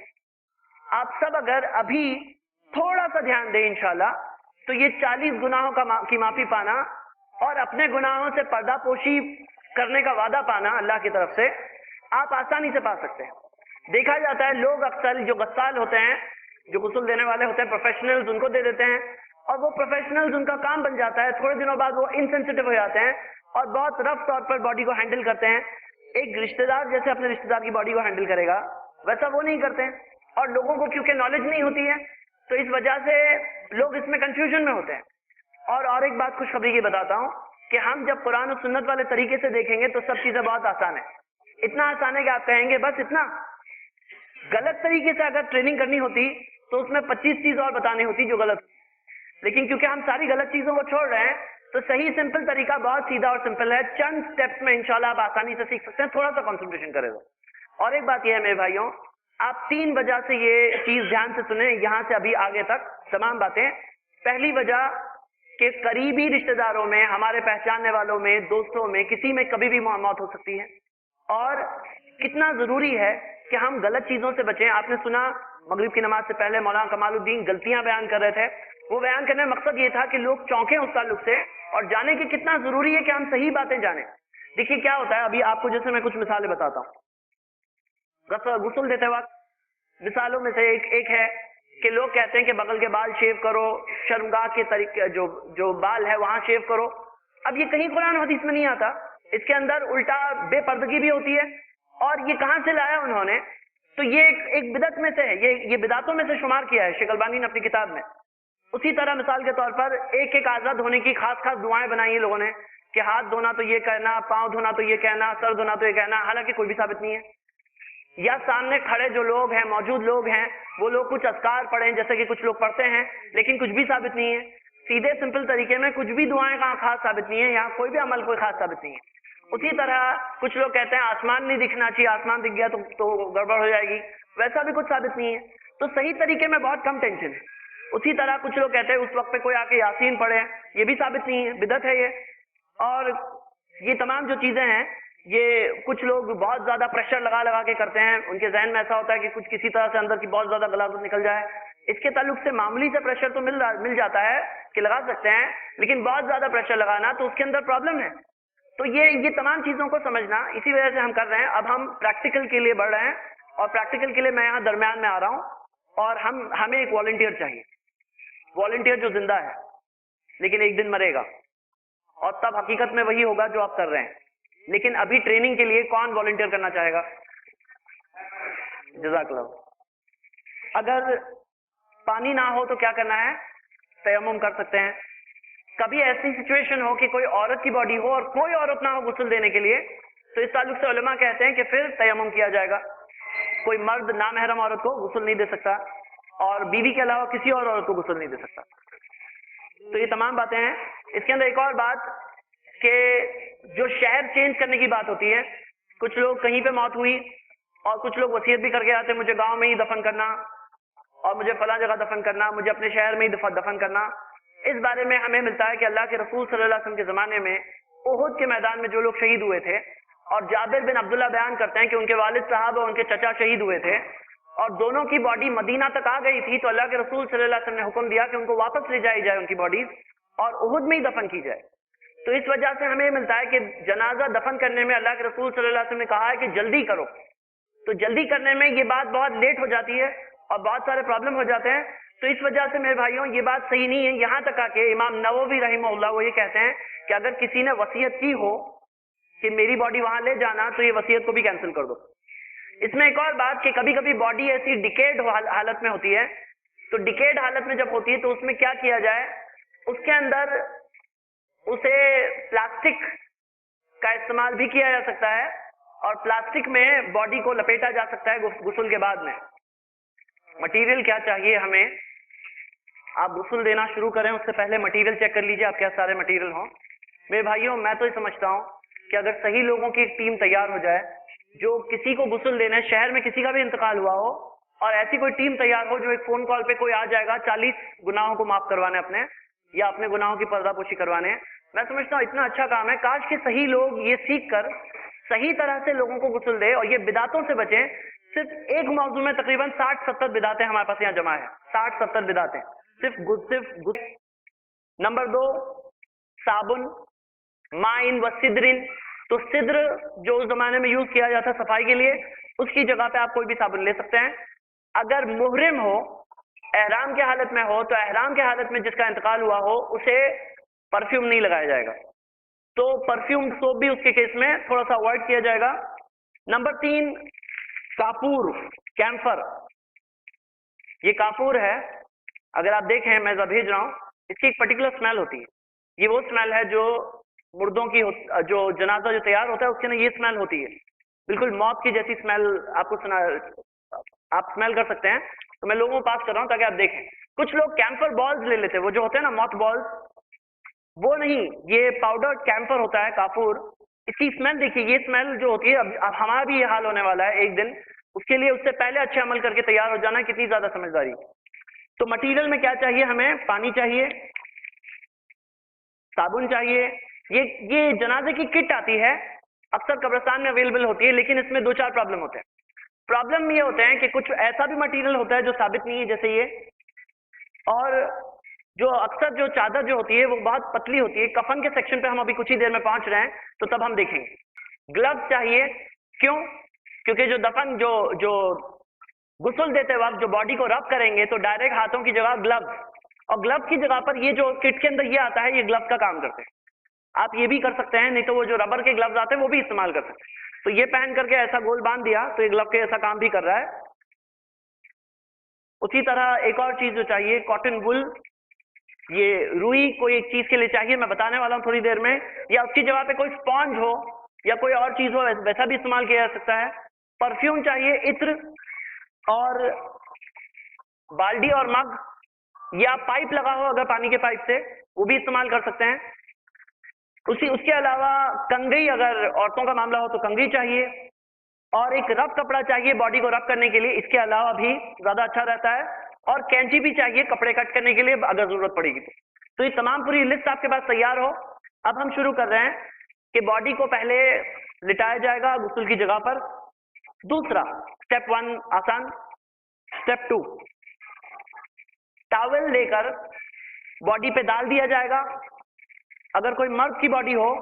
آپ سب اگر ابھی تھوڑا سا دھیان دیں انشاءاللہ تو یہ 40 گناہوں کی معافی پانا اور اپنے گناہوں سے پردہ پوشی کرنے کا وعدہ پانا اللہ کی طرف سے آپ آسانی سے پا سکتے ہیں. دیکھا جاتا ہے لوگ اکثر جو غسال ہوتے ہیں، جو غسل دینے والے ہوتے ہیں، پروفیشنلز ان کو دے دیتے ہیں اور وہ پروفیشنلز ان کا کام بن جاتا ہے. تھوڑے دنوں بعد وہ انسینسیٹیو ہو جاتے ہیں اور بہت رف طور پر باڈی کو ہینڈل کرتے ہیں. ایک رشتہ دار جیسے اپنے رشتہ دار کی باڈی کو ہینڈل کرے گا ویسا وہ نہیں کرتے ہیں. اور لوگوں کو کیونکہ نالج نہیں ہوتی ہے تو اس وجہ سے لوگ اس میں کنفیوژن میں ہوتے ہیں. اور ایک بات خوشخبری کی بتاتا ہوں کہ ہم جب قرآن و سنت والے طریقے سے دیکھیں گے تو سب چیزیں بہت آسان ہیں. اتنا آسان ہے کہ آپ کہیں گے بس اتنا. غلط طریقے سے اگر ٹریننگ کرنی ہوتی تو اس میں 25 چیز اور بتانی ہوتی جو غلط. لیکن کیونکہ ہم ساری غلط چیزوں کو چھوڑ رہے ہیں تو صحیح سمپل طریقہ بہت سیدھا اور سمپل ہے. چند سٹیپس میں انشاءاللہ آپ آسانی سے سیکھ سکتے ہیں، تھوڑا سا کنسنٹریشن کرے گا. اور ایک بات یہ ہے میرے بھائیوں، آپ 3 وجہ سے یہ چیز دھیان سے سنیں یہاں سے ابھی آگے تک تمام باتیں. پہلی وجہ کہ قریبی رشتہ داروں میں، ہمارے پہچاننے والوں میں، دوستوں میں، کسی میں کبھی بھی موت ہو سکتی ہے. اور کتنا ضروری ہے کہ ہم غلط چیزوں سے بچیں. آپ نے سنا مغرب کی نماز سے پہلے مولانا کمال الدین غلطیاں بیان کر رہے تھے. وہ بیان کرنے کا مقصد یہ تھا کہ لوگ چونکیں اس تعلق سے اور جانیں کہ کتنا ضروری ہے کہ ہم صحیح باتیں جانیں. دیکھیے کیا ہوتا ہے، ابھی آپ کو جیسے میں کچھ مثالیں بتاتا ہوں غسل دیتے وقت، مثالوں میں سے ایک ہے کہ لوگ کہتے ہیں کہ بغل کے بال شیو کرو، شرمگاہ کے طریقے جو بال ہے وہاں شیو کرو. اب یہ کہیں قرآن حدیث میں نہیں آتا، اس کے اندر الٹا بے پردگی بھی ہوتی ہے. اور یہ کہاں سے لایا انہوں نے؟ تو یہ ایک بدعت میں سے ہے، یہ بدعتوں میں سے شمار کیا ہے شیخ البانی نے اپنی کتاب میں. اسی طرح مثال کے طور پر ایک آزاد ہونے کی خاص خاص دعائیں بنائی ہیں لوگوں نے کہ ہاتھ دھونا تو یہ کہنا، پاؤں دھونا تو یہ کہنا، سر دھونا تو یہ کہنا، حالانکہ کوئی بھی ثابت نہیں ہے. یا سامنے کھڑے جو لوگ ہیں، موجود لوگ ہیں، وہ لوگ کچھ اذکار پڑھیں جیسے کہ کچھ لوگ پڑھتے ہیں، لیکن کچھ بھی ثابت نہیں ہے. سیدھے سمپل طریقے میں کچھ بھی دعائیں کہاں خاص ثابت نہیں ہے، یہاں کوئی بھی عمل کوئی خاص ثابت نہیں ہے. اسی طرح کچھ لوگ کہتے ہیں آسمان نہیں دکھنا چاہیے، آسمان دکھ گیا تو گڑبڑ ہو جائے گی، ویسا بھی کچھ ثابت نہیں ہے. تو صحیح طریقے میں بہت کم ٹینشن ہے. اسی طرح کچھ لوگ کہتے ہیں اس وقت پہ کوئی آ کے یاسین پڑھے، یہ بھی ثابت نہیں ہے، بدعت ہے یہ. اور یہ تمام جو چیزیں ہیں، یہ کچھ لوگ بہت زیادہ پریشر لگا کے کرتے ہیں، ان کے ذہن میں ایسا ہوتا ہے کہ کچھ کسی طرح سے اندر کی بہت زیادہ غلاظت نکل جائے. اس کے تعلق سے معمولی سے پریشر تو مل جاتا ہے کہ لگا سکتے ہیں، لیکن بہت زیادہ پریشر لگانا تو اس کے اندر پرابلم ہے. تو یہ تمام چیزوں کو سمجھنا اسی وجہ سے ہم کر رہے ہیں. اب ہم پریکٹیکل کے لیے بڑھ رہے ہیں، اور پریکٹیکل کے لیے میں یہاں درمیان میں آ رہا ہوں. اور ہمیں ایک والنٹیئر چاہیے، والنٹیئر جو زندہ ہے لیکن ایک دن مرے گا، اور تب حقیقت میں وہی ہوگا جو آپ کر رہے ہیں. لیکن ابھی ٹریننگ کے لیے کون والنٹیئر کرنا چاہے گا؟ جزاک اللہ. اگر پانی نہ ہو تو کیا کرنا ہے؟ تیمم کر سکتے ہیں. کبھی ایسی سچویشن ہو کہ کوئی عورت کی باڈی ہو اور کوئی عورت نہ ہو غسل دینے کے لیے، تو اس تعلق سے علماء کہتے ہیں کہ پھر تیمم کیا جائے گا. کوئی مرد نامحرم عورت کو غسل نہیں دے سکتا، اور بیوی کے علاوہ کسی اور عورت کو غسل نہیں دے سکتا. تو یہ تمام باتیں ہیں. اس کے اندر ایک اور بات کہ جو شہر چینج کرنے کی بات ہوتی ہے، کچھ لوگ کہیں پہ موت ہوئی اور کچھ لوگ وصیت بھی کر کے آتے ہیں مجھے گاؤں میں ہی دفن کرنا، اور مجھے فلاں جگہ دفن کرنا، مجھے اپنے شہر میں ہی دفن کرنا. اس بارے میں ہمیں ملتا ہے کہ اللہ کے رسول صلی اللہ علیہ وسلم کے زمانے میں احد کے میدان میں جو لوگ شہید ہوئے تھے، اور جابر بن عبداللہ بیان کرتے ہیں کہ ان کے والد صاحب اور ان کے چچا شہید ہوئے تھے، اور دونوں کی باڈی مدینہ تک آ گئی تھی، تو اللہ کے رسول صلی اللہ علیہ وسلم نے حکم دیا کہ ان کو واپس لے جائی جائے ان کی باڈیز، اور احد میں ہی دفن کی جائے. تو اس وجہ سے ہمیں ملتا ہے کہ جنازہ دفن کرنے میں اللہ کے رسول صلی اللہ علیہ وسلم نے کہا ہے کہ جلدی کرو. تو جلدی کرنے میں یہ بات بہت لیٹ ہو جاتی ہے اور بہت سارے پرابلم ہو جاتے ہیں. تو اس وجہ سے میرے بھائیوں یہ بات صحیح نہیں ہے. یہاں تک آ کے امام نووی رحمہ اللہ وہ یہ کہتے ہیں کہ اگر کسی نے وصیت کی ہو کہ میری باڈی وہاں لے جانا، تو یہ وصیت کو بھی کینسل کر دو. اس میں ایک اور بات کہ کبھی کبھی باڈی ایسی ڈیکیڈ حالت میں ہوتی ہے، تو ڈیکیڈ حالت میں جب ہوتی ہے تو اس میں کیا کیا جائے؟ اس کے اندر اسے پلاسٹک کا استعمال بھی کیا جا سکتا ہے، اور پلاسٹک میں باڈی کو لپیٹا جا سکتا ہے غسل کے بعد میں. مٹیریل کیا چاہیے ہمیں؟ آپ غسل دینا شروع کریں اس سے پہلے مٹیریل چیک کر لیجئے آپ کیا سارے مٹیریل ہوں. میرے بھائیوں میں تو یہ سمجھتا ہوں کہ اگر صحیح لوگوں کی ایک ٹیم تیار ہو جائے جو کسی کو غسل دینے، شہر میں کسی کا بھی انتقال ہوا ہو، اور ایسی کوئی ٹیم تیار ہو جو ایک فون کال پہ کوئی آ جائے گا 40 گناہوں کو معاف کروانے اپنے، یا اپنے گناہوں کی پردہ پوشی کروانے. میں سمجھتا ہوں اتنا اچھا کام ہے. کاش کہ صحیح لوگ یہ سیکھ کر صحیح طرح سے لوگوں کو غسل دے اور یہ بدعتوں سے بچیں. صرف ایک موضوع میں تقریباً 60-70 بدعتیں ہمارے پاس یہاں جمع ہیں. 60-70 بدعتیں صرف غسل. نمبر 2 صابن، مائن و سدرن. تو سدر جو اس زمانے میں یوز کیا جاتا صفائی کے لیے، اس کی جگہ پہ آپ کوئی بھی صابن لے سکتے ہیں. اگر محرم ہو، احرام کے حالت میں ہو، تو احرام کے حالت میں جس کا انتقال ہوا ہو اسے پرفیوم نہیں لگایا جائے گا. تو پرفیوم سوپ بھی اس کے کیس میں تھوڑا سا اوائڈ کیا جائے گا. نمبر 3 کافور، کیمفر. یہ کافور ہے، اگر آپ دیکھیں میں بھیج رہا ہوں، اس کی ایک پرٹیکولر اسمیل ہوتی ہے. یہ وہ اسمیل ہے جو مردوں کی جو جنازہ جو تیار ہوتا ہے اس کے اندر یہ اسمیل ہوتی ہے، بالکل موت کی جیسی اسمیل. آپ کو آپ اسمیل کر سکتے ہیں. تو میں لوگوں کو پاس کر رہا ہوں تاکہ آپ دیکھیں. کچھ لوگ کیمفر بالز لے لیتے ہیں، وہ جو ہوتے ہیں نا موت بالز، وہ نہیں، یہ پاؤڈر کیمفر ہوتا ہے کافور. اس کی اسمیل دیکھیے، یہ اسمیل جو ہوتی ہے، اب ہمارا بھی یہ حال ہونے والا ہے ایک دن. اس کے لیے اس سے پہلے اچھے عمل کر کے تیار ہو جانا، کتنی زیادہ سمجھداری. تو مٹیریل میں کیا چاہیے ہمیں؟ پانی چاہیے، صابن چاہیے. یہ جنازے کی کٹ آتی ہے، اکثر قبرستان میں اویلیبل ہوتی ہے، لیکن اس میں 2-4 پرابلم ہوتے ہیں. پرابلم یہ ہوتے ہیں کہ کچھ ایسا بھی مٹیریل ہوتا ہے جو ثابت نہیں ہے جیسے یہ، اور جو اکثر جو چادر جو ہوتی ہے وہ بہت پتلی ہوتی ہے. کفن کے سیکشن پہ ہم ابھی کچھ ہی دیر میں پہنچ رہے ہیں تو تب ہم دیکھیں گے. گلوز چاہیے. کیوں؟ کیونکہ جو دفن جو غسل دیتے وقت جو باڈی کو رب کریں گے تو ڈائریکٹ ہاتھوں کی جگہ گلوز، اور گلوز کی جگہ پر یہ جو کٹ کے اندر یہ آتا ہے یہ گلوز کا کام کرتے ہیں. آپ یہ بھی کر سکتے ہیں، نہیں تو وہ جو ربر کے گلوز آتے ہیں وہ بھی استعمال کر سکتے ہیں. تو یہ پہن کر کے ایسا گول باندھ دیا تو یہ گلو کے ایسا کام بھی کر رہا ہے. اسی طرح ایک اور چیز جو چاہیے کاٹن وول، یہ روئی کوئی ایک چیز کے لیے چاہیے، میں بتانے والا ہوں تھوڑی دیر میں، یا اس کی جگہ پہ کوئی اسپونج ہو یا کوئی اور چیز ہو ویسا بھی استعمال کیا جا سکتا ہے. پرفیوم چاہیے، عطر، اور بالٹی اور مگ یا پائپ لگا ہو اگر پانی کے پائپ سے وہ بھی استعمال کر سکتے ہیں. اس کے علاوہ کنگھی، اگر عورتوں کا معاملہ ہو تو کنگھی چاہیے، اور ایک رف کپڑا چاہیے باڈی کو رف کرنے کے لیے، اس کے علاوہ بھی زیادہ اچھا رہتا ہے. اور کینچی بھی چاہیے کپڑے کٹ کرنے کے لیے اگر ضرورت پڑے گی تو یہ تمام پوری لسٹ آپ کے پاس تیار ہو. اب ہم شروع کر رہے ہیں کہ باڈی کو پہلے لٹایا جائے گا غسل کی جگہ پر. دوسرا اسٹیپ 1 آسان. اسٹیپ 2 ٹاول لے کر باڈی پہ ڈال دیا جائے گا. اگر کوئی مرد کی باڈی ہو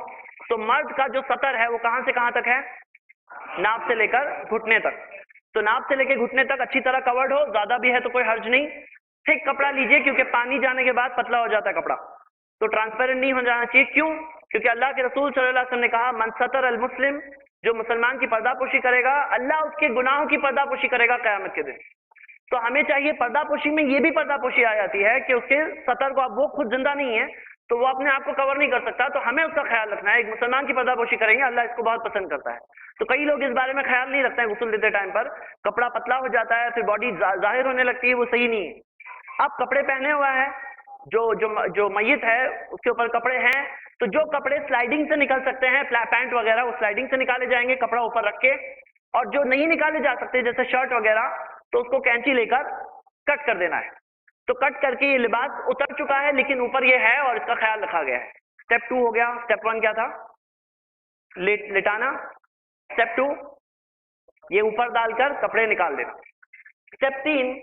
تو مرد کا جو سطر ہے وہ کہاں سے کہاں تک ہے؟ ناپ سے لے کر گھٹنے تک. تو ناپ سے لے کے گھٹنے تک اچھی طرح کورڈ ہو، زیادہ بھی ہے تو کوئی حرج نہیں. ٹھیک کپڑا لیجئے کیونکہ پانی جانے کے بعد پتلا ہو جاتا ہے کپڑا، تو ٹرانسپیرنٹ نہیں ہو جانا چاہیے. کیوں؟ کیونکہ اللہ کے رسول صلی اللہ علیہ وسلم نے کہا من ستر المسلم، جو مسلمان کی پردہ پوشی کرے گا اللہ اس کے گناہوں کی پردہ پوشی کرے گا قیامت کے دن. تو ہمیں چاہیے پردہ پوشی میں یہ بھی پردہ پوشی آ جاتی ہے کہ اس کے سطر کو، اب وہ خود زندہ نہیں ہے تو وہ اپنے آپ کو کور نہیں کر سکتا، تو ہمیں اس کا خیال رکھنا ہے. ایک مسلمان کی پردہ پوشی کریں گے، اللہ اس کو بہت پسند کرتا ہے. تو کئی لوگ اس بارے میں خیال نہیں رکھتے ہیں غسل دیتے ٹائم پر، کپڑا پتلا ہو جاتا ہے پھر باڈی ظاہر ہونے لگتی ہے، وہ صحیح نہیں ہے. اب کپڑے پہنے ہوا ہے جو میت ہے اس کے اوپر کپڑے ہیں، تو جو کپڑے سلائڈنگ سے نکل سکتے ہیں پینٹ وغیرہ وہ سلائڈنگ سے نکالے جائیں گے کپڑا اوپر رکھ کے، اور جو نہیں نکالے جا سکتے جیسے شرٹ وغیرہ تو اس کو کینچی لے کر کٹ کر دینا ہے. تو کٹ کر کے یہ لباس اتر چکا ہے لیکن اوپر یہ ہے اور اس کا خیال رکھا گیا ہے. اسٹیپ 2 ہو گیا. اسٹیپ 1 کیا تھا؟ لٹانا. اسٹیپ 2 یہ اوپر ڈال کر کپڑے نکال دینا. اسٹیپ 3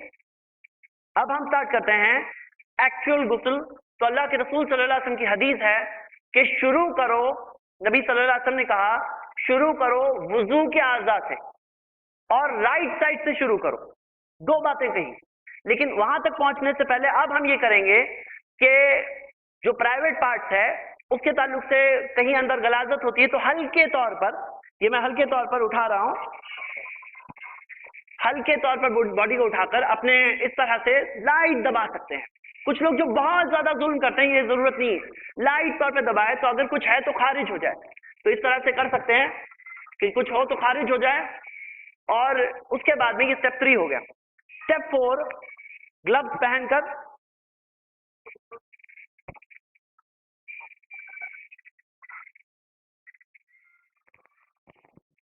اب ہم سٹارٹ کرتے ہیں ایکچوئل غسل. تو اللہ کے رسول صلی اللہ علیہ وسلم کی حدیث ہے کہ شروع کرو، نبی صلی اللہ علیہ وسلم نے کہا شروع کرو وضو کے اعضاء سے اور رائٹ سائڈ سے شروع کرو. 2 باتیں کہیں، لیکن وہاں تک پہنچنے سے پہلے اب ہم یہ کریں گے کہ جو پرائیویٹ پارٹس ہے اس کے تعلق سے کہیں اندر غلاظت ہوتی ہے تو ہلکے طور پر، یہ میں ہلکے طور پر اٹھا رہا ہوں، ہلکے طور پر باڈی کو اٹھا کر اپنے اس طرح سے لائٹ دبا سکتے ہیں. کچھ لوگ جو بہت زیادہ ظلم کرتے ہیں یہ ضرورت نہیں ہے، لائٹ طور پہ دبائے تو اگر کچھ ہے تو خارج ہو جائے. تو اس طرح سے کر سکتے ہیں کہ کچھ ہو تو خارج ہو جائے. اور اس کے بعد میں یہ اسٹیپ 3 ہو گیا. اسٹیپ 4 گلوز پہن کر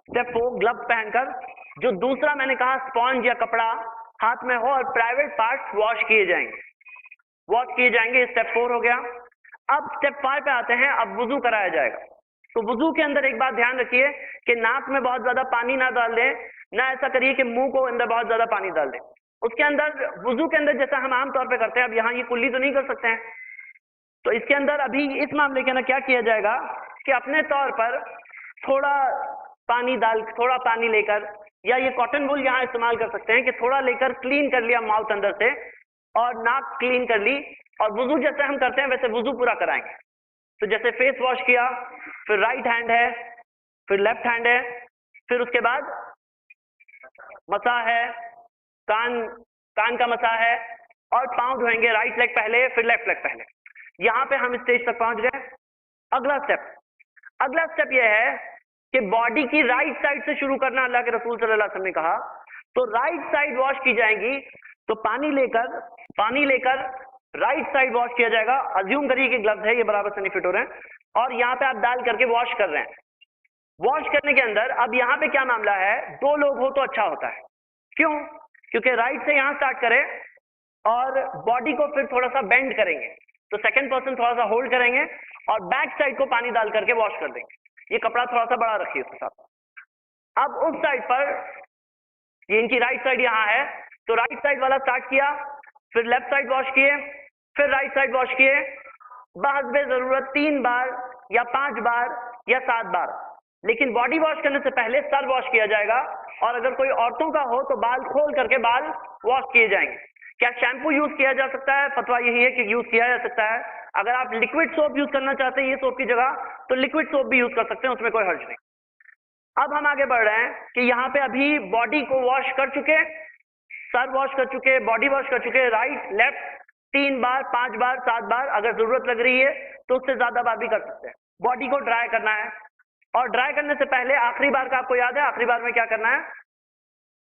گلوز پہن کر جو دوسرا میں نے کہا اسپونج یا کپڑا ہاتھ میں ہو اور پرائیویٹ پارٹس واش کیے جائیں گے. اسٹیپ 4 ہو گیا. اب اسٹیپ 5 پہ آتے ہیں. اب وضو کرایا جائے گا. تو وضو کے اندر ایک بات دھیان رکھیے کہ ناک میں بہت زیادہ پانی نہ ڈال دیں، نہ ایسا کریے کہ منہ کو اندر بہت زیادہ پانی ڈال دیں. اس کے اندر وضو کے اندر جیسا ہم عام طور پہ کرتے ہیں، اب یہاں یہ کلی تو نہیں کر سکتے ہیں، تو اس کے اندر ابھی اس معاملے کے اندر کیا کیا جائے گا کہ اپنے طور پر تھوڑا پانی لے کر، یا یہ کاٹن وول یہاں استعمال کر سکتے ہیں کہ تھوڑا لے کر کلین کر لیا ماؤتھ اندر سے اور ناک کلین کر لی، اور وضو جیسے ہم کرتے ہیں ویسے وضو پورا کرائیں گے. تو جیسے فیس واش کیا، پھر رائٹ ہینڈ ہے، پھر لیفٹ ہینڈ ہے، پھر اس کے بعد مسح ہے، کان کا مسح ہے، اور پاؤں دھوئیں گے. رائٹ لیگ پہلے پھر لیفٹ لیگ پہلے. یہاں پہ ہم اسٹیج تک پہنچ گئے. اگلا اسٹیپ یہ ہے کہ باڈی کی رائٹ سائڈ سے شروع کرنا. اللہ کے رسول صلی اللہ علیہ وسلم نے کہا تو رائٹ سائڈ واش کی جائیں گی. تو پانی لے کر رائٹ سائڈ واش کیا جائے گا. ازیوم کریے کہ گلوز ہے، یہ برابر سے نہیں فٹ ہو رہے ہیں، اور یہاں پہ آپ ڈال کر کے واش کر رہے ہیں. واش کرنے کے اندر اب یہاں پہ کیا معاملہ ہے، 2 لوگ ہو تو اچھا ہوتا ہے. کیوں؟ کیونکہ رائٹ سے یہاں سٹارٹ کریں اور باڈی کو پھر تھوڑا سا بینڈ کریں گے، تو سیکنڈ پرسن تھوڑا سا ہولڈ کریں گے اور بیک سائڈ کو پانی ڈال کر کے واش کر دیں گے. یہ کپڑا تھوڑا سا بڑا رکھیے اس کے ساتھ. اب اس سائڈ پر یہ ان کی رائٹ سائڈ یہاں ہے، تو رائٹ سائڈ والا سٹارٹ کیا، پھر لیفٹ سائڈ واش کیے، پھر رائٹ سائڈ واش کیے بحسب ضرورت 3 بار یا 5 بار یا 7 بار، لیکن باڈی واش کرنے سے پہلے سر واش کیا جائے گا، اور اگر کوئی عورتوں کا ہو تو بال کھول کر کے بال واش کیے جائیں گے۔ کیا شیمپو یوز کیا جا سکتا ہے؟ فتویٰ یہی ہے کہ یوز کیا جا سکتا ہے۔ اگر آپ لکوڈ سوپ یوز کرنا چاہتے ہیں یہ سوپ کی جگہ تو لکوڈ سوپ بھی یوز کر سکتے ہیں، اس میں کوئی حرج نہیں۔ اب ہم آگے بڑھ رہے ہیں کہ یہاں پہ ابھی باڈی کو واش کر چکے، سر واش کر چکے، باڈی واش کر چکے، رائٹ لیفٹ 3 بار 5 بار 7 بار، اگر ضرورت لگ رہی ہے تو اس سے زیادہ بار بھی کر سکتے ہیں۔ باڈی کو ڈرائی کرنا ہے، اور ڈرائی کرنے سے پہلے آخری بار کا آپ کو یاد ہے، آخری بار میں کیا کرنا ہے؟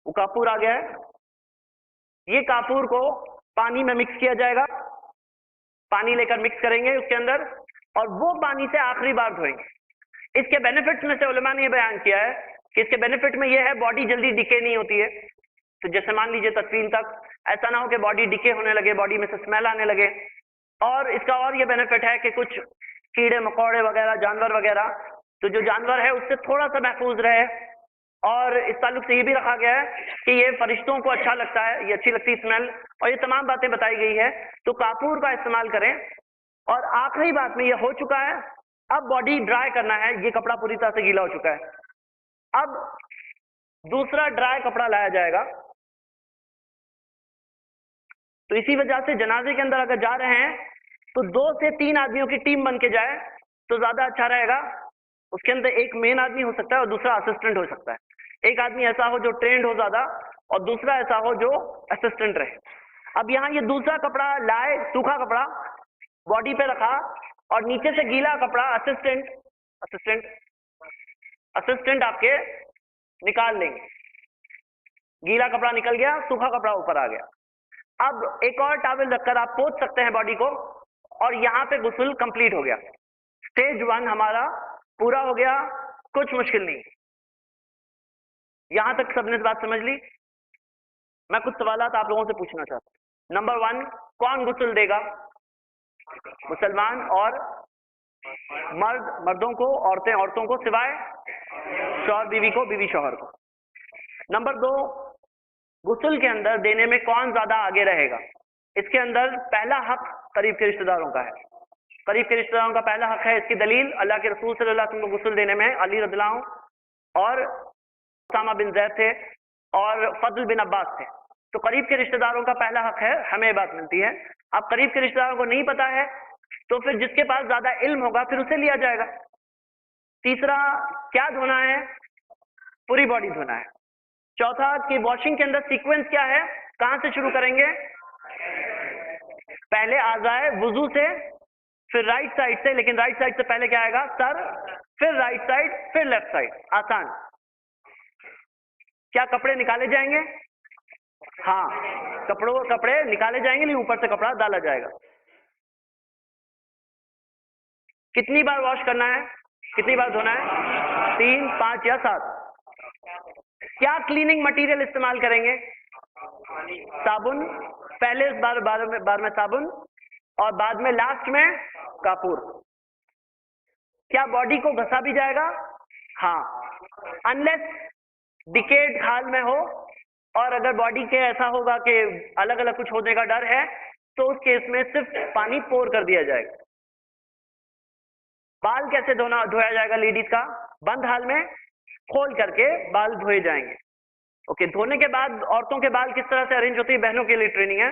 وہ کافور آ گیا ہے، یہ کافور کو پانی میں مکس کیا جائے گا، پانی لے کر مکس کریں گے اس کے اندر، اور وہ پانی سے آخری بار دھوئیں گے۔ اس کے بینیفٹس میں سے علماء نے یہ بیان کیا ہے کہ اس کے بینیفٹ میں یہ ہے باڈی جلدی ڈکے نہیں ہوتی ہے، تو جیسے مان لیجیے تدفین تک ایسا نہ ہو کہ باڈی ڈکے ہونے لگے، باڈی میں سے اسمیل آنے لگے۔ اور اس کا اور یہ بینیفٹ ہے کہ کچھ کیڑے مکوڑے وغیرہ جانور وغیرہ تو جو جانور ہے اس سے تھوڑا سا محفوظ رہے، اور اس تعلق سے یہ بھی رکھا گیا ہے کہ یہ فرشتوں کو اچھا لگتا ہے، یہ اچھی لگتی اسمیل، اور یہ تمام باتیں بتائی گئی ہے، تو کافور کا استعمال کریں۔ اور آخری بات میں یہ ہو چکا ہے، اب باڈی ڈرائی کرنا ہے، یہ کپڑا پوری طرح سے گیلا ہو چکا ہے، اب دوسرا ڈرائی کپڑا لایا جائے گا۔ تو اسی وجہ سے جنازے کے اندر اگر جا رہے ہیں تو 2 سے 3 آدمیوں کی ٹیم بن کے جائے تو زیادہ اچھا رہے گا۔ اس کے اندر ایک مین آدمی ہو سکتا ہے اور دوسرا اسسٹنٹ ہو سکتا ہے، ایک آدمی ایسا ہو جو ٹرینڈ ہو زیادہ اور دوسرا ایسا ہو جو اسسٹنٹ رہے۔ اب یہاں یہ دوسرا کپڑا لائے، سوکھا کپڑا باڈی پہ رکھا، اور نیچے سے گیلا کپڑا اسسٹنٹ آپ کے نکال لیں گے، گیلا کپڑا نکل گیا، سوکھا کپڑا اوپر آ گیا۔ اب ایک اور ٹاول رکھ کر آپ پوچھ سکتے ہیں باڈی کو، اور یہاں پہ غسل کمپلیٹ ہو گیا، سٹیج 1 ہمارا پورا ہو گیا، کچھ مشکل نہیں۔ یہاں تک سب نے بات سمجھ لی؟ میں کچھ سوالات آپ لوگوں سے پوچھنا چاہتا ہوں۔ نمبر 1، کون غسل دے گا؟ مسلمان اور مرد مردوں کو، عورتیں عورتوں کو، سوائے شوہر بیوی کو، بیوی شوہر کو۔ نمبر 2، غسل کے اندر دینے میں کون زیادہ آگے رہے گا؟ اس کے اندر پہلا حق قریب کے رشتہ داروں کا ہے، قریب کے رشتہ داروں کا پہلا حق ہے۔ اس کی دلیل اللہ کے رسول صلی اللہ علیہ وسلم کو غسل دینے میں علی رضی اللہ عنہ اور اسامہ بن زید تھے اور فضل بن عباس تھے، تو قریب کے رشتہ داروں کا پہلا حق ہے، ہمیں یہ بات ملتی ہے۔ اب قریب کے رشتہ داروں کو نہیں پتا ہے تو پھر جس کے پاس زیادہ علم ہوگا پھر اسے لیا جائے گا۔ تیسرا، کیا دھونا ہے؟ پوری باڈی دھونا ہے۔ چوتھا، کہ واشنگ کے اندر سیکوینس کیا ہے؟ کہاں سے شروع کریں گے؟ پہلے اعضائے وضو سے، پھر رائٹ سائڈ سے، لیکن رائٹ سائڈ سے پہلے کیا آئے گا؟ سر، پھر رائٹ سائڈ، پھر لیفٹ سائڈ۔ آسان۔ کیا کپڑے نکالے جائیں گے؟ ہاں، کپڑے نکالے جائیں گے، لیکن اوپر سے کپڑا ڈالا جائے گا۔ کتنی بار واش کرنا ہے؟ کتنی بار دھونا ہے؟ 3، 5 یا 7۔ کیا کلیننگ مٹیریل استعمال کریں گے؟ صابن، پہلے اس بار میں صابن، اور بعد میں لاسٹ میں کافور۔ کیا باڈی کو گھسا بھی جائے گا؟ ہاں، انلیس ڈیکیڈ حال میں ہو، اور اگر باڈی کے ایسا ہوگا کہ الگ الگ کچھ ہونے کا ڈر ہے تو اس کیس میں صرف پانی پور کر دیا جائے گا۔ بال کیسے دھویا جائے گا لیڈیز کا؟ بند حال میں کھول کر کے بال دھوئے جائیں گے۔ اوکے، دھونے کے بعد عورتوں کے بال کس طرح سے ارینج ہوتی ہے؟ بہنوں کے لیے ٹریننگ ہے،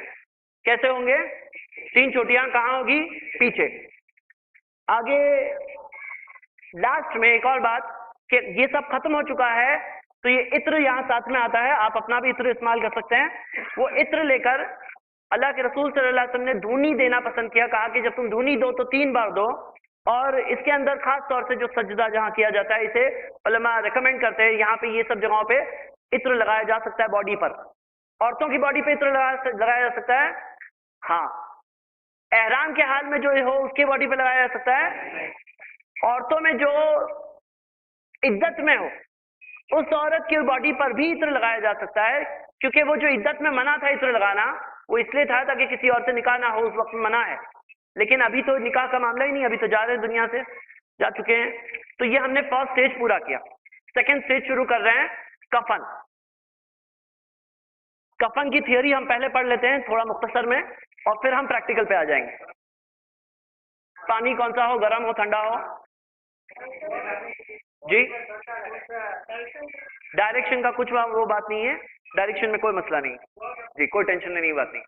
کیسے ہوں گے؟ 3 چوٹیاں کہاں ہوگی؟ پیچھے۔ آگے لاسٹ میں ایک اور بات کہ یہ سب ختم ہو چکا ہے تو یہ عطر یہاں ساتھ میں آتا ہے، آپ اپنا بھی عطر استعمال کر سکتے ہیں۔ وہ عطر لے کر اللہ کے رسول صلی اللہ علیہ وسلم نے دھونی دینا پسند کیا، کہا کہ جب تم دھونی دو تو 3 بار دو، اور اس کے اندر خاص طور سے جو سجدہ جہاں کیا جاتا ہے اسے علماء ریکمینڈ کرتے ہیں، یہاں پہ یہ سب جگہوں پہ عطر لگایا جا سکتا ہے باڈی پر۔ عورتوں کی باڈی پہ عطر لگایا جا سکتا ہے؟ ہاں۔ احرام کے حال میں جو ہو اس کی باڈی پہ لگایا جا سکتا ہے؟ عورتوں میں جو عدت میں ہو اس عورت کی باڈی پر بھی عطر لگایا جا سکتا ہے، کیونکہ وہ جو عدت میں منع تھا عطر لگانا وہ اس لیے تھا تاکہ کسی اور سے نکاح نہ ہو، اس وقت میں منع ہے، لیکن ابھی تو نکاح کا معاملہ ہی نہیں، ابھی تو جا رہے ہیں، دنیا سے جا چکے ہیں۔ تو یہ ہم نے فرسٹ سٹیج پورا کیا، سیکنڈ سٹیج شروع کر رہے ہیں، کفن۔ کفن کی تھیوری ہم پہلے پڑھ لیتے ہیں تھوڑا مختصر میں، اور پھر ہم پریکٹیکل پہ آ جائیں گے. پانی کون سا ہو، گرم ہو ٹھنڈا ہو؟ جی ڈائریکشن کا کچھ وہ بات نہیں ہے، ڈائریکشن میں کوئی مسئلہ نہیں جی، کوئی ٹینشن لینے کی بات نہیں.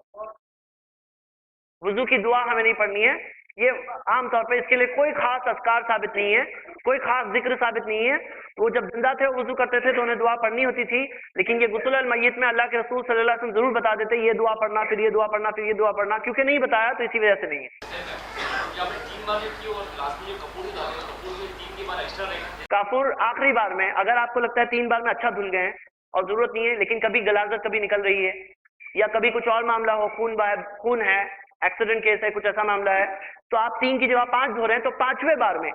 وضو کی دعا ہمیں نہیں پڑھنی ہے، یہ عام طور پہ اس کے لیے کوئی خاص اذکار ثابت نہیں ہے، کوئی خاص ذکر ثابت نہیں ہے. وہ جب زندہ تھے وضو کرتے تھے تو انہیں دعا پڑھنی ہوتی تھی، لیکن یہ غسل المیت میں اللہ کے رسول صلی اللہ علیہ وسلم ضرور بتا دیتے یہ دعا پڑھنا، پھر یہ دعا پڑھنا، پھر یہ دعا پڑھنا، کیونکہ نہیں بتایا تو اسی وجہ سے نہیں ہے. کافور آخری بار میں، اگر آپ کو لگتا ہے 3 بار میں اچھا دھل گئے ہیں اور ضرورت نہیں ہے، لیکن کبھی غلاظت کبھی نکل رہی ہے یا کبھی کچھ اور معاملہ ہو، خون ہے، ایکسیڈنٹ کیس ہے، کچھ ایسا معاملہ ہے، تو آپ 3 کی جگہ 5 دھو رہے ہیں تو 5ویں بار میں،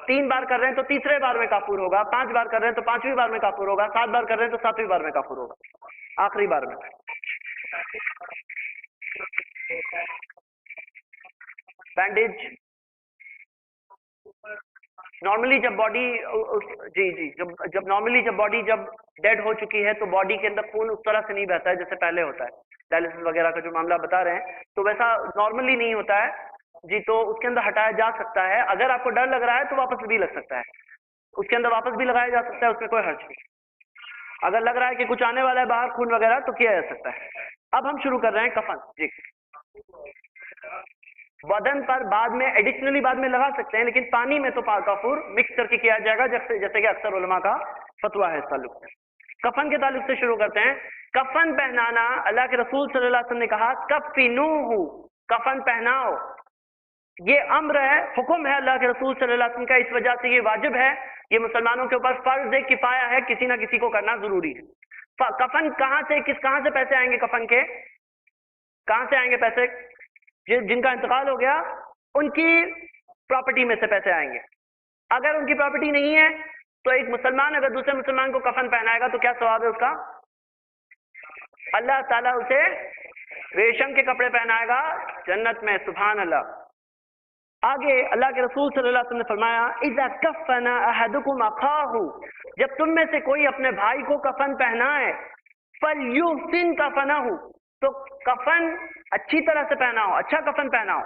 3 بار کر رہے ہیں تو تیسرے بار میں کافور ہوگا، 5 بار کر رہے ہیں تو 5ویں بار میں کافور ہوگا، 7 بار کر رہے ہیں تو 7ویں بار میں کافور ہوگا، آخری بار میں. بینڈیج نارملی جب باڈی جب نارملی جب باڈی جب ڈیڈ ہو چکی ہے تو باڈی کے اندر خون اس طرح سے نہیں بہتا ہے جیسے پہلے ہوتا ہے، ڈائلسس وغیرہ کا جو معاملہ بتا رہے ہیں تو ویسا نارملی نہیں ہوتا ہے جی. تو اس کے اندر ہٹایا جا سکتا ہے، اگر آپ کو ڈر لگ رہا ہے تو واپس بھی لگ سکتا ہے، اس کے اندر واپس بھی لگایا جا سکتا ہے، اس میں کوئی حرج نہیں. اگر لگ رہا ہے کہ کچھ آنے والا ہے باہر خون وغیرہ تو کیا جا سکتا ہے. اب ہم شروع کر رہے ہیں کفن. جی بدن پر بعد میں ایڈیشنلی بعد میں لگا سکتے ہیں، لیکن پانی میں تو کافور مکس کر کے کیا جائے گا، جیسے کہ اکثر علماء کا فتویٰ ہے اس تعلق سے. کفن کے تعلق سے شروع کرتے ہیں. کفن پہنانا، اللہ کے رسول صلی اللہ علیہ وسلم نے کہا کفنوہ، کفن پہناؤ. یہ امر ہے، حکم ہے اللہ کے رسول صلی اللہ علیہ وسلم کا، اس وجہ سے یہ واجب ہے، یہ مسلمانوں کے اوپر فرض کفایہ ہے، کسی نہ کسی کو کرنا ضروری ہے. کفن کہاں سے پیسے آئیں گے؟ کفن کے کہاں سے آئیں گے پیسے؟ جن کا انتقال ہو گیا ان کی پراپرٹی میں سے پیسے آئیں گے. اگر ان کی پراپرٹی نہیں ہے تو ایک مسلمان اگر دوسرے مسلمان کو کفن پہنائے گا تو کیا ثواب ہے اس کا؟ اللہ تعالیٰ اسے ریشم کے کپڑے پہنائے گا جنت میں. سبحان اللہ. آگے اللہ کے رسول صلی اللہ علیہ وسلم نے فرمایا اذا کفن احدکم اخاہ، جب تم میں سے کوئی اپنے بھائی کو کفن پہنائے، فلیحسن کفنہ، تو کفن اچھی طرح سے پہناؤ، اچھا کفن پہناؤ.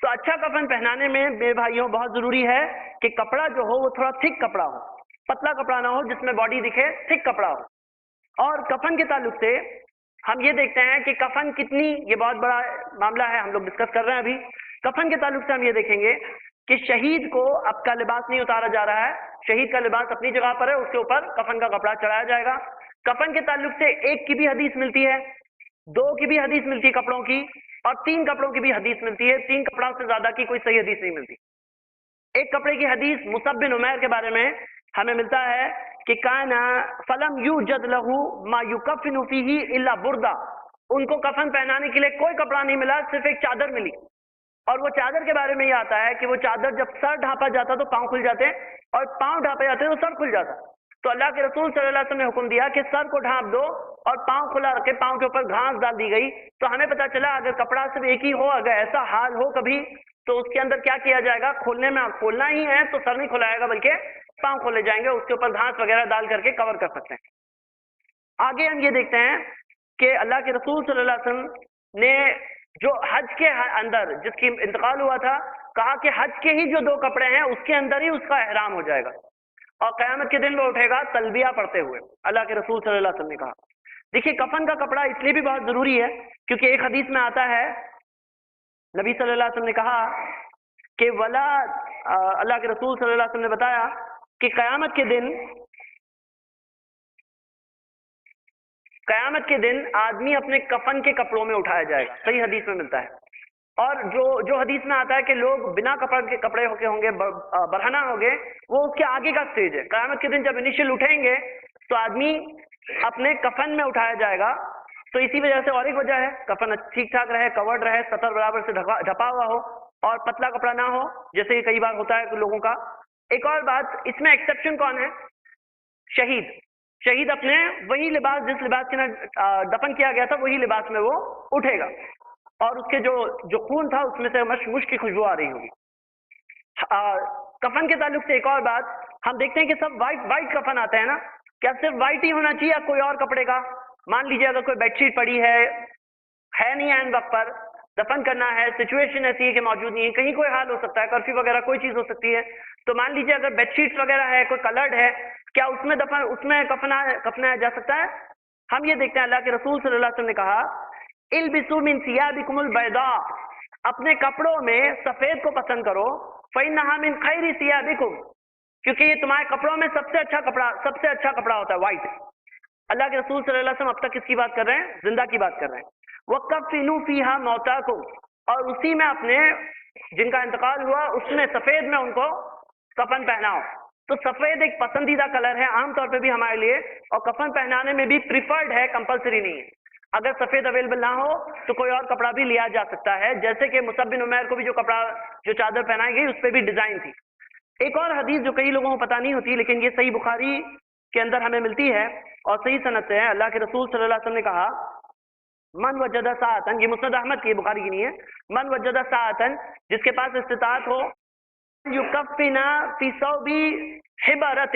تو اچھا کفن پہنانے میں میرے بھائیوں بہت ضروری ہے کہ کپڑا جو ہو وہ تھوڑا تھک کپڑا ہو، پتلا کپڑا نہ ہو جس میں باڈی دکھے، تھک کپڑا ہو. اور کفن کے تعلق سے ہم یہ دیکھتے ہیں کہ کفن کتنی، یہ بہت بڑا معاملہ ہے، ہم لوگ ڈسکس کر رہے ہیں ابھی. کفن کے تعلق سے ہم یہ دیکھیں گے کہ شہید کو اب کا لباس نہیں اتارا جا رہا ہے، شہید کا لباس اپنی جگہ پر ہے، اس کے اوپر کفن کا کپڑا چڑھایا جائے گا. کفن کے تعلق سے 1 کی بھی حدیث ملتی ہے، 2 کی بھی حدیث ملتی ہے کپڑوں کی، اور 3 کپڑوں کی بھی حدیث ملتی ہے. 3 کپڑوں سے زیادہ کی کوئی صحیح حدیث نہیں ملتی. 1 کپڑے کی حدیث مصعب بن عمیر کے بارے میں ہمیں ملتا ہے کہ کانا فلم یوجد لہ ما یکفن فیہ الا بردہ، ان کو کفن پہنانے کے لیے کوئی کپڑا نہیں ملا، صرف ایک چادر ملی. اور وہ چادر کے بارے میں یہ آتا ہے کہ وہ چادر جب سر ڈھانپا جاتا تو پاؤں کھل جاتے، اور پاؤں ڈھانپے جاتے تو سر کھل جاتا. تو اللہ کے رسول صلی اللہ علیہ وسلم نے حکم دیا کہ سر کو ڈھانپ دو اور پاؤں کھلا رکھے، پاؤں کے اوپر گھاس ڈال دی گئی. تو ہمیں پتا چلا اگر کپڑا صرف ایک ہی ہو، اگر ایسا حال ہو کبھی، تو اس کے اندر کیا کیا جائے گا؟ کھولنے میں کھولنا ہی ہے تو سر نہیں کھلائے گا بلکہ پاؤں کھولے جائیں گے، اس کے اوپر گھاس وغیرہ ڈال کر کے کور کر سکتے ہیں. آگے ہم یہ دیکھتے ہیں کہ اللہ کے رسول صلی اللہ علیہ وسلم نے جو حج کے اندر جس کی انتقال ہوا تھا، کہا کہ حج کے ہی جو 2 کپڑے ہیں اس کے اندر ہی اس کا احرام ہو جائے گا، اور قیامت کے دن وہ اٹھے گا تلبیہ پڑھتے ہوئے. اللہ کے رسول صلی اللہ علیہ وسلم نے کہا. دیکھیے کفن کا کپڑا اس لیے بھی بہت ضروری ہے کیونکہ ایک حدیث میں آتا ہے، نبی صلی اللہ علیہ وسلم نے کہا کہ اللہ کے رسول صلی اللہ علیہ وسلم نے بتایا کہ قیامت کے دن آدمی اپنے کفن کے کپڑوں میں اٹھایا جائے گا، صحیح حدیث میں ملتا ہے. اور جو حدیث میں آتا ہے کہ لوگ بنا کپڑے ہو کے ہوں گے، برہنہ ہوں گے، وہ اس کے آگے کا سٹیج ہے. قیامت کے دن جب انیشل اٹھیں گے تو آدمی اپنے کفن میں اٹھایا جائے گا. تو اسی وجہ سے اور ایک وجہ ہے، کفن ٹھیک ٹھاک رہے، کورڈ رہے، سطر برابر سے ڈھپا ہوا ہو اور پتلا کپڑا نہ ہو جیسے کہ کئی بار ہوتا ہے لوگوں کا. ایک اور بات، اس میں ایکسیپشن کون ہے؟ شہید اپنے وہی لباس، جس لباس کے دفن کیا گیا تھا، وہی لباس میں وہ اٹھے گا، اور اس کے جو خون تھا اس میں سے مشک کی خوشبو آ رہی ہوگی. کفن کے تعلق سے ایک اور بات، ہم دیکھتے ہیں کہ سب وائٹ کفن آتے ہیں نا، کیا صرف وائٹ ہی ہونا چاہیے یا کوئی اور کپڑے کا؟ مان لیجیے اگر کوئی بیڈ شیٹ پڑی ہے نہیں عین وقت پر دفن کرنا ہے، سچویشن ایسی ہے کہ موجود نہیں ہے، کہیں کوئی حال ہو سکتا ہے، کرفیو وغیرہ کوئی چیز ہو سکتی ہے، تو مان لیجیے اگر بیڈ شیٹ وغیرہ ہے، کوئی کلرڈ ہے، کیا اس میں کفنایا جا سکتا ہے؟ ہم یہ دیکھتے ہیں اللہ کے رسول صلی اللہ علیہ وسلم نے کہا البسوا من ثيابكم البيضاء، اپنے کپڑوں میں سفید کو پسند کرو، فإنها من خير ثيابكم، کیونکہ یہ تمہارے کپڑوں میں سب سے اچھا کپڑا ہوتا ہے وائٹ۔ اللہ کے رسول صلی اللہ علیہ وسلم اب تک کس کی بات کر رہے ہیں؟ زندہ کی بات کر رہے ہیں۔ وَكَفِّنُوا فِيهَا مَوْتَاكُمْ، اور اسی میں اپنے جن کا انتقال ہوا اس میں سفید میں ان کو کفن پہناؤ۔ تو سفید ایک پسندیدہ کلر ہے عام طور پہ بھی ہمارے لیے، اور کفن پہنانے میں بھی پریفرڈ ہے، کمپلسری نہیں ہے۔ اگر سفید اویلیبل نہ ہو تو کوئی اور کپڑا بھی لیا جا سکتا ہے، جیسے کہ مصعب بن عمیر کو بھی جو چادر پہنائی گئی اس پہ بھی ڈیزائن تھی۔ ایک اور حدیث جو کئی لوگوں کو پتہ نہیں ہوتی لیکن یہ صحیح بخاری کے اندر ہمیں ملتی ہے اور صحیح سند سے ہے، اللہ کے رسول صلی اللہ علیہ وسلم نے کہا من وجد ساعتن، یہ مسند احمد کی بخاری کی نہیں ہے، من وجد ساعتن، جس کے پاس استطاعت ہو، یکفن فی ثوب حبرۃ،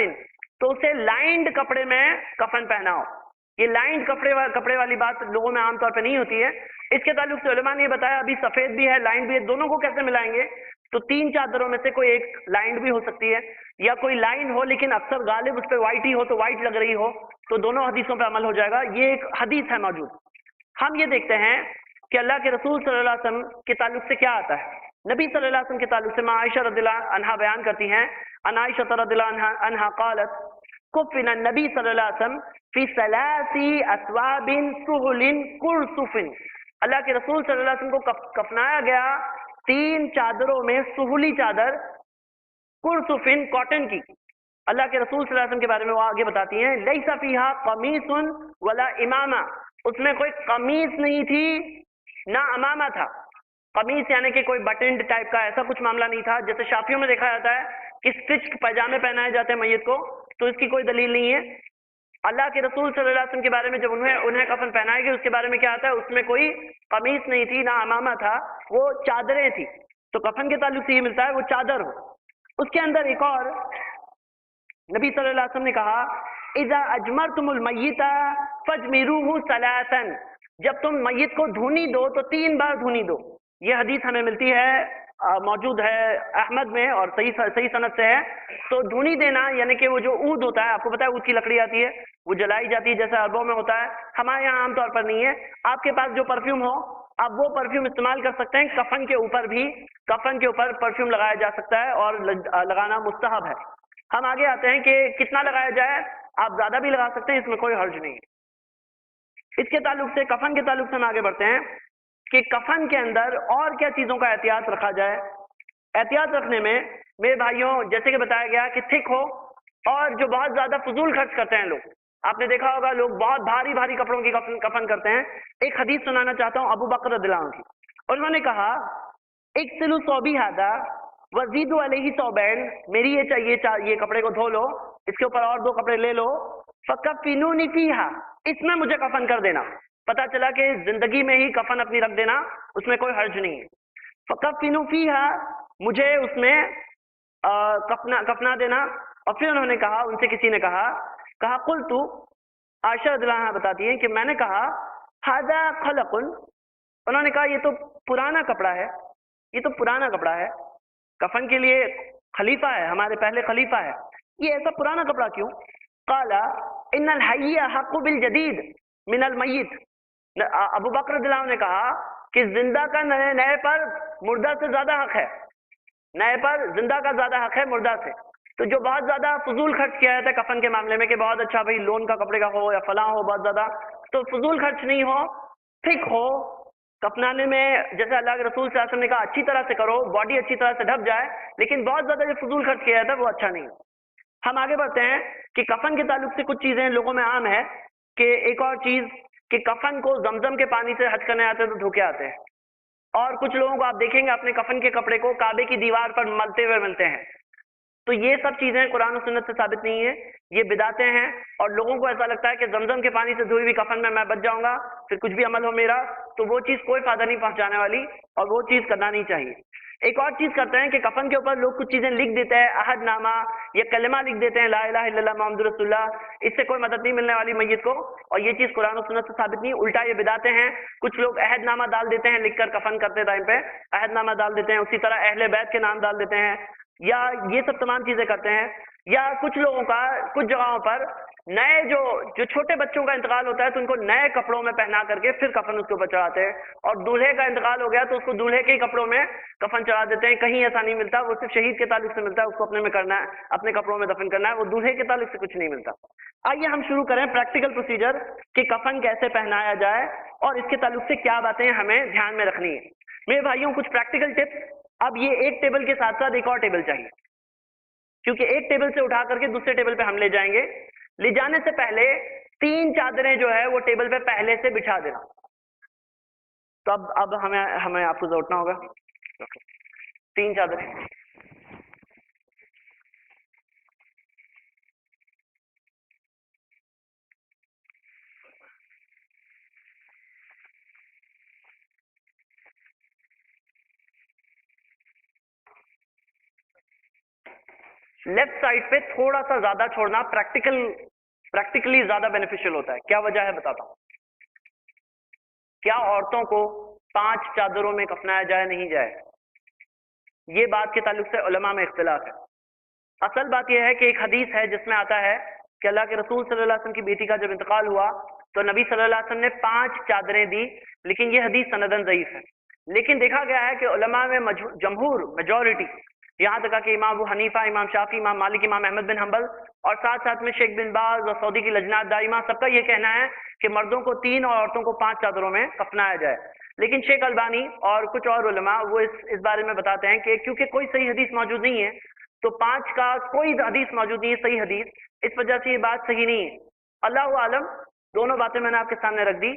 تو اسے لائنڈ کپڑے میں کفن پہناؤ۔ یہ لائنڈ کپڑے والی بات لوگوں میں عام طور پہ نہیں ہوتی ہے، اس کے تعلق سے علماء نے یہ بتایا ابھی سفید بھی ہے لائنڈ بھی ہے، دونوں کو کیسے ملائیں گے؟ تو 3 چادروں میں سے کوئی ایک لائنڈ بھی ہو سکتی ہے، یا کوئی لائن ہو لیکن اکثر غالب اس پہ وائٹ ہی ہو تو وائٹ لگ رہی ہو، تو دونوں حدیثوں پہ عمل ہو جائے گا۔ یہ ایک حدیث ہے موجود۔ ہم یہ دیکھتے ہیں کہ اللہ کے رسول صلی اللہ علیہ وسلم کے تعلق سے کیا آتا ہے۔ نبی صلی اللہ علیہ وسلم کے تعلق سے عائشہ رضی اللہ عنہا بیان کرتی ہیں، ان عائشہ رضی اللہ عنہا قالت کفن النبی صلی اللہ علیہ وسلم فی 3 اثواب سہل کرسف، اللہ کے رسول صلی اللہ علیہ وسلم کو کفنایا گیا 3 چادروں میں سہولی چادر، کرسفن کاٹن کی۔ اللہ کے رسول صلی اللہ علیہ وسلم کے بارے میں وہ آگے بتاتی ہیں لیس فیہا قمیص ولا امامہ، اس میں کوئی قمیص نہیں تھی نہ امامہ تھا۔ قمیص یعنی کہ کوئی بٹنڈ ٹائپ کا ایسا کچھ معاملہ نہیں تھا، جیسے شافیوں میں دیکھا جاتا ہے کہ اسٹچ پائجامے پہنائے جاتے ہیں میت کو، تو اس کی کوئی دلیل نہیں ہے۔ اللہ کے رسول صلی اللہ علیہ وسلم کے بارے میں جب انہیں کفن پہنائے گی اس کے بارے میں کیا آتا ہے؟ اس میں کوئی قمیص نہیں تھی نہ امامہ تھا، وہ چادریں تھی۔ تو کفن کے تعلق سے یہ ملتا ہے وہ چادر ہو۔ اس کے اندر ایک اور نبی صلی اللہ علیہ وسلم نے کہا اذا اجمرتم المیت فاجمروه 3، جب تم میت کو دھونی دو تو 3 بار دھونی دو۔ یہ حدیث ہمیں ملتی ہے، موجود ہے احمد میں اور صحیح سند سے ہے۔ تو دھونی دینا یعنی کہ وہ جو عود ہوتا ہے، آپ کو پتا ہے عود کی لکڑی آتی ہے وہ جلائی جاتی ہے جیسے عربوں میں ہوتا ہے، ہمارے یہاں عام طور پر نہیں ہے۔ آپ کے پاس جو پرفیوم ہو آپ وہ پرفیوم استعمال کر سکتے ہیں، کفن کے اوپر بھی کفن کے اوپر پرفیوم لگایا جا سکتا ہے اور لگانا مستحب ہے۔ ہم آگے آتے ہیں کہ کتنا لگایا جائے، آپ زیادہ بھی لگا سکتے ہیں، اس میں کوئی حرج نہیں ہے۔ اس کے تعلق سے کفن کے تعلق سے ہم آگے بڑھتے ہیں کہ کفن کے اندر اور کیا چیزوں کا احتیاط رکھا جائے۔ احتیاط رکھنے میں میرے بھائیوں جیسے کہ بتایا گیا کہ تھک ہو، اور جو بہت زیادہ فضول خرچ کرتے ہیں لوگ، آپ نے دیکھا ہوگا لوگ بہت بھاری بھاری کپڑوں کی کفن کرتے ہیں۔ ایک حدیث سنانا چاہتا ہوں ابو بکر رضی اللہ عنہ کی، اور انہوں نے کہا اغسلوا ثوبی ھذا وزیدوا علیہ ثوبین، میری یہ کپڑے کو دھو لو، اس کے اوپر اور 2 کپڑے لے لو، فکفنونی فیھا، اس میں مجھے کفن کر دینا۔ پتا چلا کہ زندگی میں ہی کفن اپنی رکھ دینا اس میں کوئی حرج نہیں ہے۔ فکفنوا فیھا، مجھے اس میں کفنا دینا۔ اور پھر انہوں نے کہا، ان سے کسی نے کہا قلت، عائشہ رضی اللہ عنہا بتاتی ہیں کہ میں نے کہا ھذا خلق، انہوں نے کہا یہ تو پرانا کپڑا ہے، یہ تو پرانا کپڑا ہے، کفن کے لیے خلیفہ ہے، ہمارے پہلے خلیفہ ہے، یہ ایسا پرانا کپڑا کیوں؟ قال ان الحی حق بالجدید من المیت، ابو بکر رضی اللہ عنہ نے کہا کہ زندہ کا نئے پر مردہ سے زیادہ حق ہے، نئے پر زندہ کا زیادہ حق ہے مردہ سے۔ تو جو بہت زیادہ فضول خرچ کیا جاتا ہے کفن کے معاملے میں کہ بہت اچھا بھائی لون کا کپڑے کا ہو یا فلاں ہو بہت زیادہ، تو فضول خرچ نہیں ہو، ٹھیک ہو کفنانے میں، جیسے اللہ کے رسول صلی اللہ علیہ وسلم نے کہا اچھی طرح سے کرو، باڈی اچھی طرح سے ڈھک جائے، لیکن بہت زیادہ جو فضول خرچ کیا جاتا ہے وہ اچھا نہیں ہے۔ ہم آگے بڑھتے ہیں کہ کفن کے تعلق سے کچھ چیزیں لوگوں میں عام ہے کہ ایک اور چیز کہ کفن کو زمزم کے پانی سے حج کرنے آتے ہیں تو دھوکے آتے ہیں، اور کچھ لوگوں کو آپ دیکھیں گے اپنے کفن کے کپڑے کو کعبے کی دیوار پر ملتے ہوئے ملتے ہیں۔ تو یہ سب چیزیں قرآن و سنت سے ثابت نہیں ہیں، یہ بدعتیں ہیں، اور لوگوں کو ایسا لگتا ہے کہ زمزم کے پانی سے دھوئی ہوئی کفن میں بچ جاؤں گا، پھر کچھ بھی عمل ہو میرا، تو وہ چیز کوئی فائدہ نہیں پہنچانے والی اور وہ چیز کرنا نہیں چاہیے۔ ایک اور چیز کرتے ہیں کہ کفن کے اوپر لوگ کچھ چیزیں لکھ دیتے ہیں، عہد نامہ یا کلمہ لکھ دیتے ہیں، لا الہ الا اللہ محمد رسول اللہ، اس سے کوئی مدد نہیں ملنے والی میت کو، اور یہ چیز قرآن و سنت سے ثابت نہیں، الٹا یہ بدعتیں ہیں۔ کچھ لوگ عہد نامہ ڈال دیتے ہیں، لکھ کر کفن کرتے ٹائم پہ عہد نامہ ڈال دیتے ہیں، اسی طرح اہل بیت کے نام ڈال دیتے ہیں، یا یہ سب تمام چیزیں کرتے ہیں۔ یا کچھ لوگوں کا کچھ جگہوں پر نئے جو چھوٹے بچوں کا انتقال ہوتا ہے تو ان کو نئے کپڑوں میں پہنا کر کے پھر کفن اس کے اوپر چڑھاتے ہیں، اور دولہے کا انتقال ہو گیا تو اس کو دولہے کے ہی کپڑوں میں کفن چڑھا دیتے ہیں۔ کہیں ایسا نہیں ملتا، وہ صرف شہید کے تعلق سے ملتا ہے، اس کو اپنے میں کرنا ہے، اپنے کپڑوں میں دفن کرنا ہے، وہ دولہے کے تعلق سے کچھ نہیں ملتا۔ آئیے ہم شروع کریں پریکٹیکل پروسیجر کہ کفن کیسے پہنایا جائے اور اس کے تعلق سے کیا باتیں ہمیں دھیان میں رکھنی ہے۔ میرے بھائیوں کچھ پریکٹیکل ٹپس۔ اب یہ ایک ٹیبل کے ساتھ ساتھ ایک اور ٹیبل چاہیے، کیونکہ ایک ٹیبل سے اٹھا کر کے دوسرے ٹیبل پہ ہم لے جائیں گے۔ لے جانے سے پہلے 3 چادریں جو ہے وہ ٹیبل پہ پہلے سے بچھا دینا۔ تو اب ہمیں آپ کو ضرورت نہ ہوگا 3 چادریں۔ لیفٹ سائڈ پہ تھوڑا سا زیادہ چھوڑنا پریکٹیکلی زیادہ بینیفیشل ہوتا ہے۔ کیا وجہ ہے بتاتا ہوں۔ کیا عورتوں کو 5 چادروں میں کفنایا جائے نہیں جائے؟ یہ بات کے تعلق سے علماء میں اختلاف ہے۔ اصل بات یہ ہے کہ ایک حدیث ہے جس میں آتا ہے کہ اللہ کے رسول صلی اللہ علیہ وسلم کی بیٹی کا جب انتقال ہوا تو نبی صلی اللہ علیہ وسلم نے 5 چادریں دی، لیکن یہ حدیث سندن ضعیف ہے۔ لیکن دیکھا گیا ہے کہ علماء میں جمہور میجورٹی، یہاں تک کہ امام ابو حنیفہ، امام شافعی، امام مالک، امام احمد بن حنبل اور ساتھ ساتھ میں شیخ بن باز اور سعودی کی لجنات دائمہ، سب کا یہ کہنا ہے کہ مردوں کو 3 اور عورتوں کو 5 چادروں میں کفنایا جائے۔ لیکن شیخ البانی اور کچھ اور علماء وہ اس بارے میں بتاتے ہیں کہ کیونکہ کوئی صحیح حدیث موجود نہیں ہے تو 5 کا کوئی حدیث موجود نہیں ہے صحیح حدیث، اس وجہ سے یہ بات صحیح نہیں ہے۔ اللہ عالم، دونوں باتیں میں نے آپ کے سامنے رکھ دی۔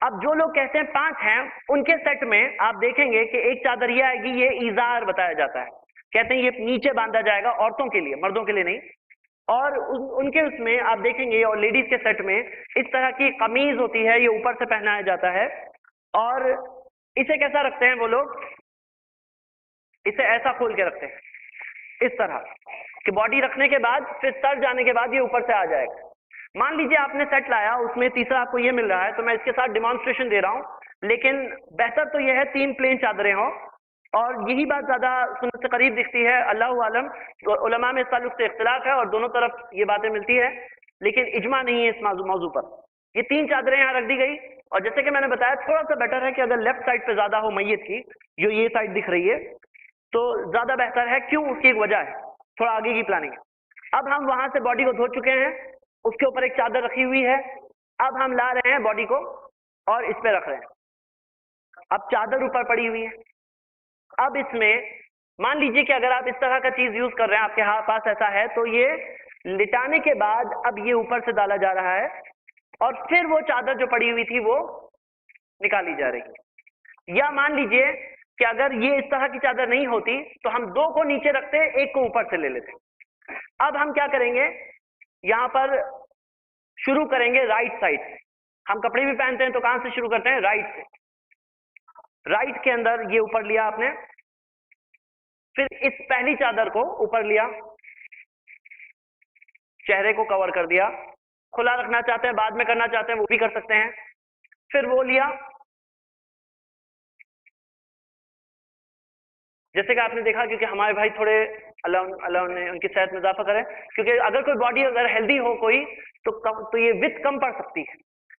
اب جو لوگ کہتے ہیں 5 ہیں، ان کے سیٹ میں آپ دیکھیں گے کہ ایک چادر یہ آئے گی، یہ ایزار بتایا جاتا ہے، کہتے ہیں یہ نیچے باندھا جائے گا عورتوں کے لیے، مردوں کے لیے نہیں۔ اور ان کے اس میں آپ دیکھیں گے، اور لیڈیز کے سیٹ میں اس طرح کی قمیض ہوتی ہے، یہ اوپر سے پہنایا جاتا ہے، اور اسے کیسا رکھتے ہیں وہ لوگ؟ اسے ایسا کھول کے رکھتے ہیں اس طرح کہ باڈی رکھنے کے بعد پھر سر جانے کے بعد یہ اوپر سے آ جائے گا۔ مان لیجیے آپ نے سیٹ لایا، اس میں تیسرا آپ کو یہ مل رہا ہے، تو میں اس کے ساتھ ڈیمانسٹریشن دے رہا ہوں، لیکن بہتر تو یہ ہے 3 پلین چادریں ہوں، اور یہی بات زیادہ سنت سے قریب دکھتی ہے۔ اللہ عالم، تو علماء میں اس تعلق سے اختلاف ہے اور دونوں طرف یہ باتیں ملتی ہے، لیکن اجماع نہیں ہے اس موضوع پر۔ یہ 3 چادریں یہاں رکھ دی گئی، اور جیسے کہ میں نے بتایا تھوڑا سا بیٹر ہے کہ اگر لیفٹ سائڈ پہ زیادہ ہو میت کی، جو یہ سائڈ دکھ رہی ہے، تو زیادہ بہتر ہے۔ کیوں؟ اس کی ایک وجہ ہے، تھوڑا آگے کی پلاننگ ہے۔ اب ہم وہاں سے باڈی کو دھو چکے ہیں، اس کے اوپر ایک چادر رکھی ہوئی ہے، اب ہم لا رہے ہیں باڈی کو اور اس پہ رکھ رہے ہیں۔ اب چادر اوپر پڑی ہوئی ہے، اب اس میں مان لیجئے کہ اگر آپ اس طرح کا چیز یوز کر رہے ہیں، آپ کے پاس ایسا ہے، تو یہ لٹانے کے بعد اب یہ اوپر سے ڈالا جا رہا ہے، اور پھر وہ چادر جو پڑی ہوئی تھی وہ نکالی جا رہی ہے۔ یا مان لیجئے کہ اگر یہ اس طرح کی چادر نہیں ہوتی تو ہم 2 کو نیچے رکھتے، ایک کو اوپر سے لے لیتے۔ اب ہم کیا کریں گے، یہاں پر شروع کریں گے رائٹ سائڈ سے۔ ہم کپڑے بھی پہنتے ہیں تو کہاں سے شروع کرتے ہیں؟ رائٹ سے۔ رائٹ کے اندر یہ اوپر لیا آپ نے، پھر اس پہلی چادر کو اوپر لیا، چہرے کو کور کر دیا، کھلا رکھنا چاہتے ہیں بعد میں کرنا چاہتے ہیں وہ بھی کر سکتے ہیں، پھر وہ لیا، جیسے کہ آپ نے دیکھا، کیونکہ ہمارے بھائی تھوڑے اللہ نے ان کی صحت میں اضافہ کرے، کیونکہ اگر کوئی باڈی اگر ہیلدی ہو کوئی تو یہ وتھ کم پڑ سکتی ہے۔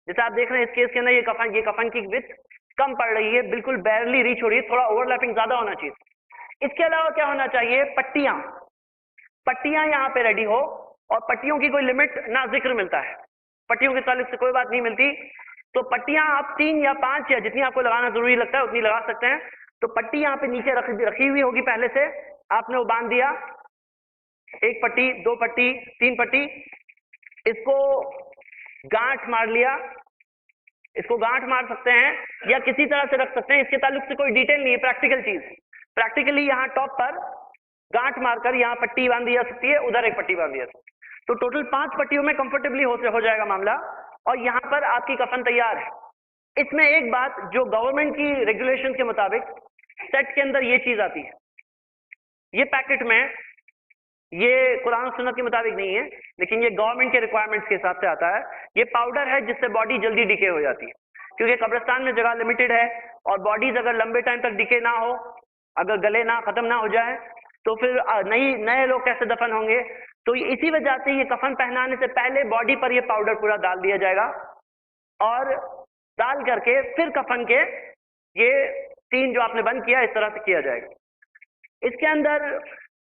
جیسے آپ دیکھ رہے ہیں اس کیس کے اندر یہ کفن کی وتھ کم پڑ رہی ہے، بالکل بیرلی ریچ ہو رہی ہے، تھوڑا اوور لیپنگ زیادہ ہونا چاہیے۔ اس کے علاوہ کیا ہونا چاہیے؟ پٹیاں یہاں پہ ریڈی ہو، اور پٹیوں کی کوئی لمٹ نہ ذکر ملتا ہے، پٹیوں کے تعلق سے کوئی بات نہیں ملتی، تو پٹیاں آپ 3 یا 5 یا جتنی آپ کو لگانا ضروری لگتا ہے اتنی لگا سکتے ہیں۔ تو پٹی یہاں پہ نیچے رکھی ہوئی ہوگی، پہلے سے آپ نے وہ باندھ دیا، 1 پٹی، 2 پٹی، 3 پٹی، اس کو گانٹھ مار لیا، اس کو گانٹھ مار سکتے ہیں یا کسی طرح سے رکھ سکتے ہیں، اس کے تعلق سے کوئی ڈیٹیل نہیں ہے، پریکٹیکل چیز۔ پریکٹیکلی یہاں ٹاپ پر گانٹھ مار کر یہاں پٹی باندھی جا سکتی ہے، ادھر ایک پٹی باندھی جا سکتی ہے، تو ٹوٹل 5 پٹیوں میں کمفرٹیبلی ہو جائے گا معاملہ، اور یہاں پر آپ کی کفن تیار ہے۔ اس میں ایک بات جو گورنمنٹ کی ریگولیشن کے مطابق سیٹ کے اندر یہ چیز آتی ہے یہ پیکٹ میں یہ قرآن و سنت کے مطابق نہیں ہے لیکن یہ گورنمنٹ کے ریکوائرمنٹس کے حساب سے آتا ہے. یہ پاؤڈر ہے جس سے باڈی جلدی ڈیکے ہو جاتی ہے کیونکہ قبرستان میں جگہ لمیٹڈ ہے اور باڈیز اگر لمبے ٹائم تک ڈیکے نہ ہو, اگر گلے نہ ختم نہ ہو جائے تو پھر نئے لوگ کیسے دفن ہوں گے. تو اسی وجہ سے یہ کفن پہنانے سے پہلے باڈی پر یہ پاؤڈر پورا ڈال دیا جائے گا اور ڈال کر کے پھر کفن کے یہ سین جو آپ نے بند کیا اس طرح سے کیا جائے گا. اس کے اندر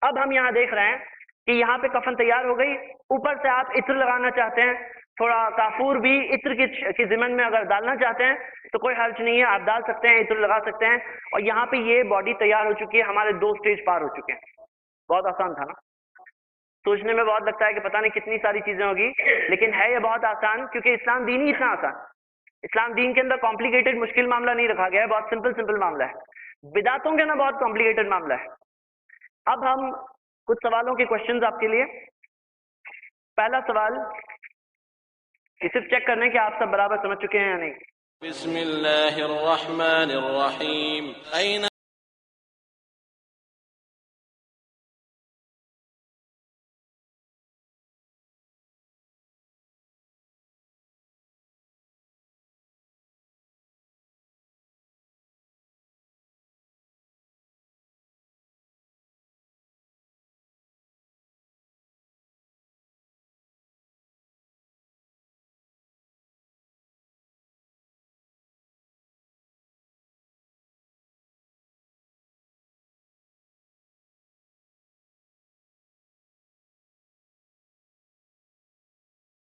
اب ہم یہاں دیکھ رہے ہیں کہ یہاں پہ کفن تیار ہو گئی. اوپر سے آپ عطر لگانا چاہتے ہیں, تھوڑا کافور بھی عطر کی ضمن میں اگر ڈالنا چاہتے ہیں تو کوئی حرج نہیں ہے, آپ ڈال سکتے ہیں, عطر لگا سکتے ہیں. اور یہاں پہ یہ باڈی تیار ہو چکی ہے, ہمارے 2 سٹیج پار ہو چکے ہیں. بہت آسان تھا نا, سوچنے میں بہت لگتا ہے کہ پتہ نہیں کتنی ساری چیزیں ہوگی لیکن ہے یہ بہت آسان کیونکہ اسلام دین ہی اتنا آسان. اسلام دین کے اندر کمپلیکیٹڈ مشکل معاملہ نہیں رکھا گیا ہے, بہت سمپل معاملہ ہے. بدعتوں کے اندر بہت کمپلیکیٹڈ معاملہ ہے. اب ہم کچھ سوالوں کے کوشچنز آپ کے لیے. پہلا سوال یہ صرف چیک کرنے کہ آپ سب برابر سمجھ چکے ہیں یا نہیں. بسم اللہ الرحمن الرحیم.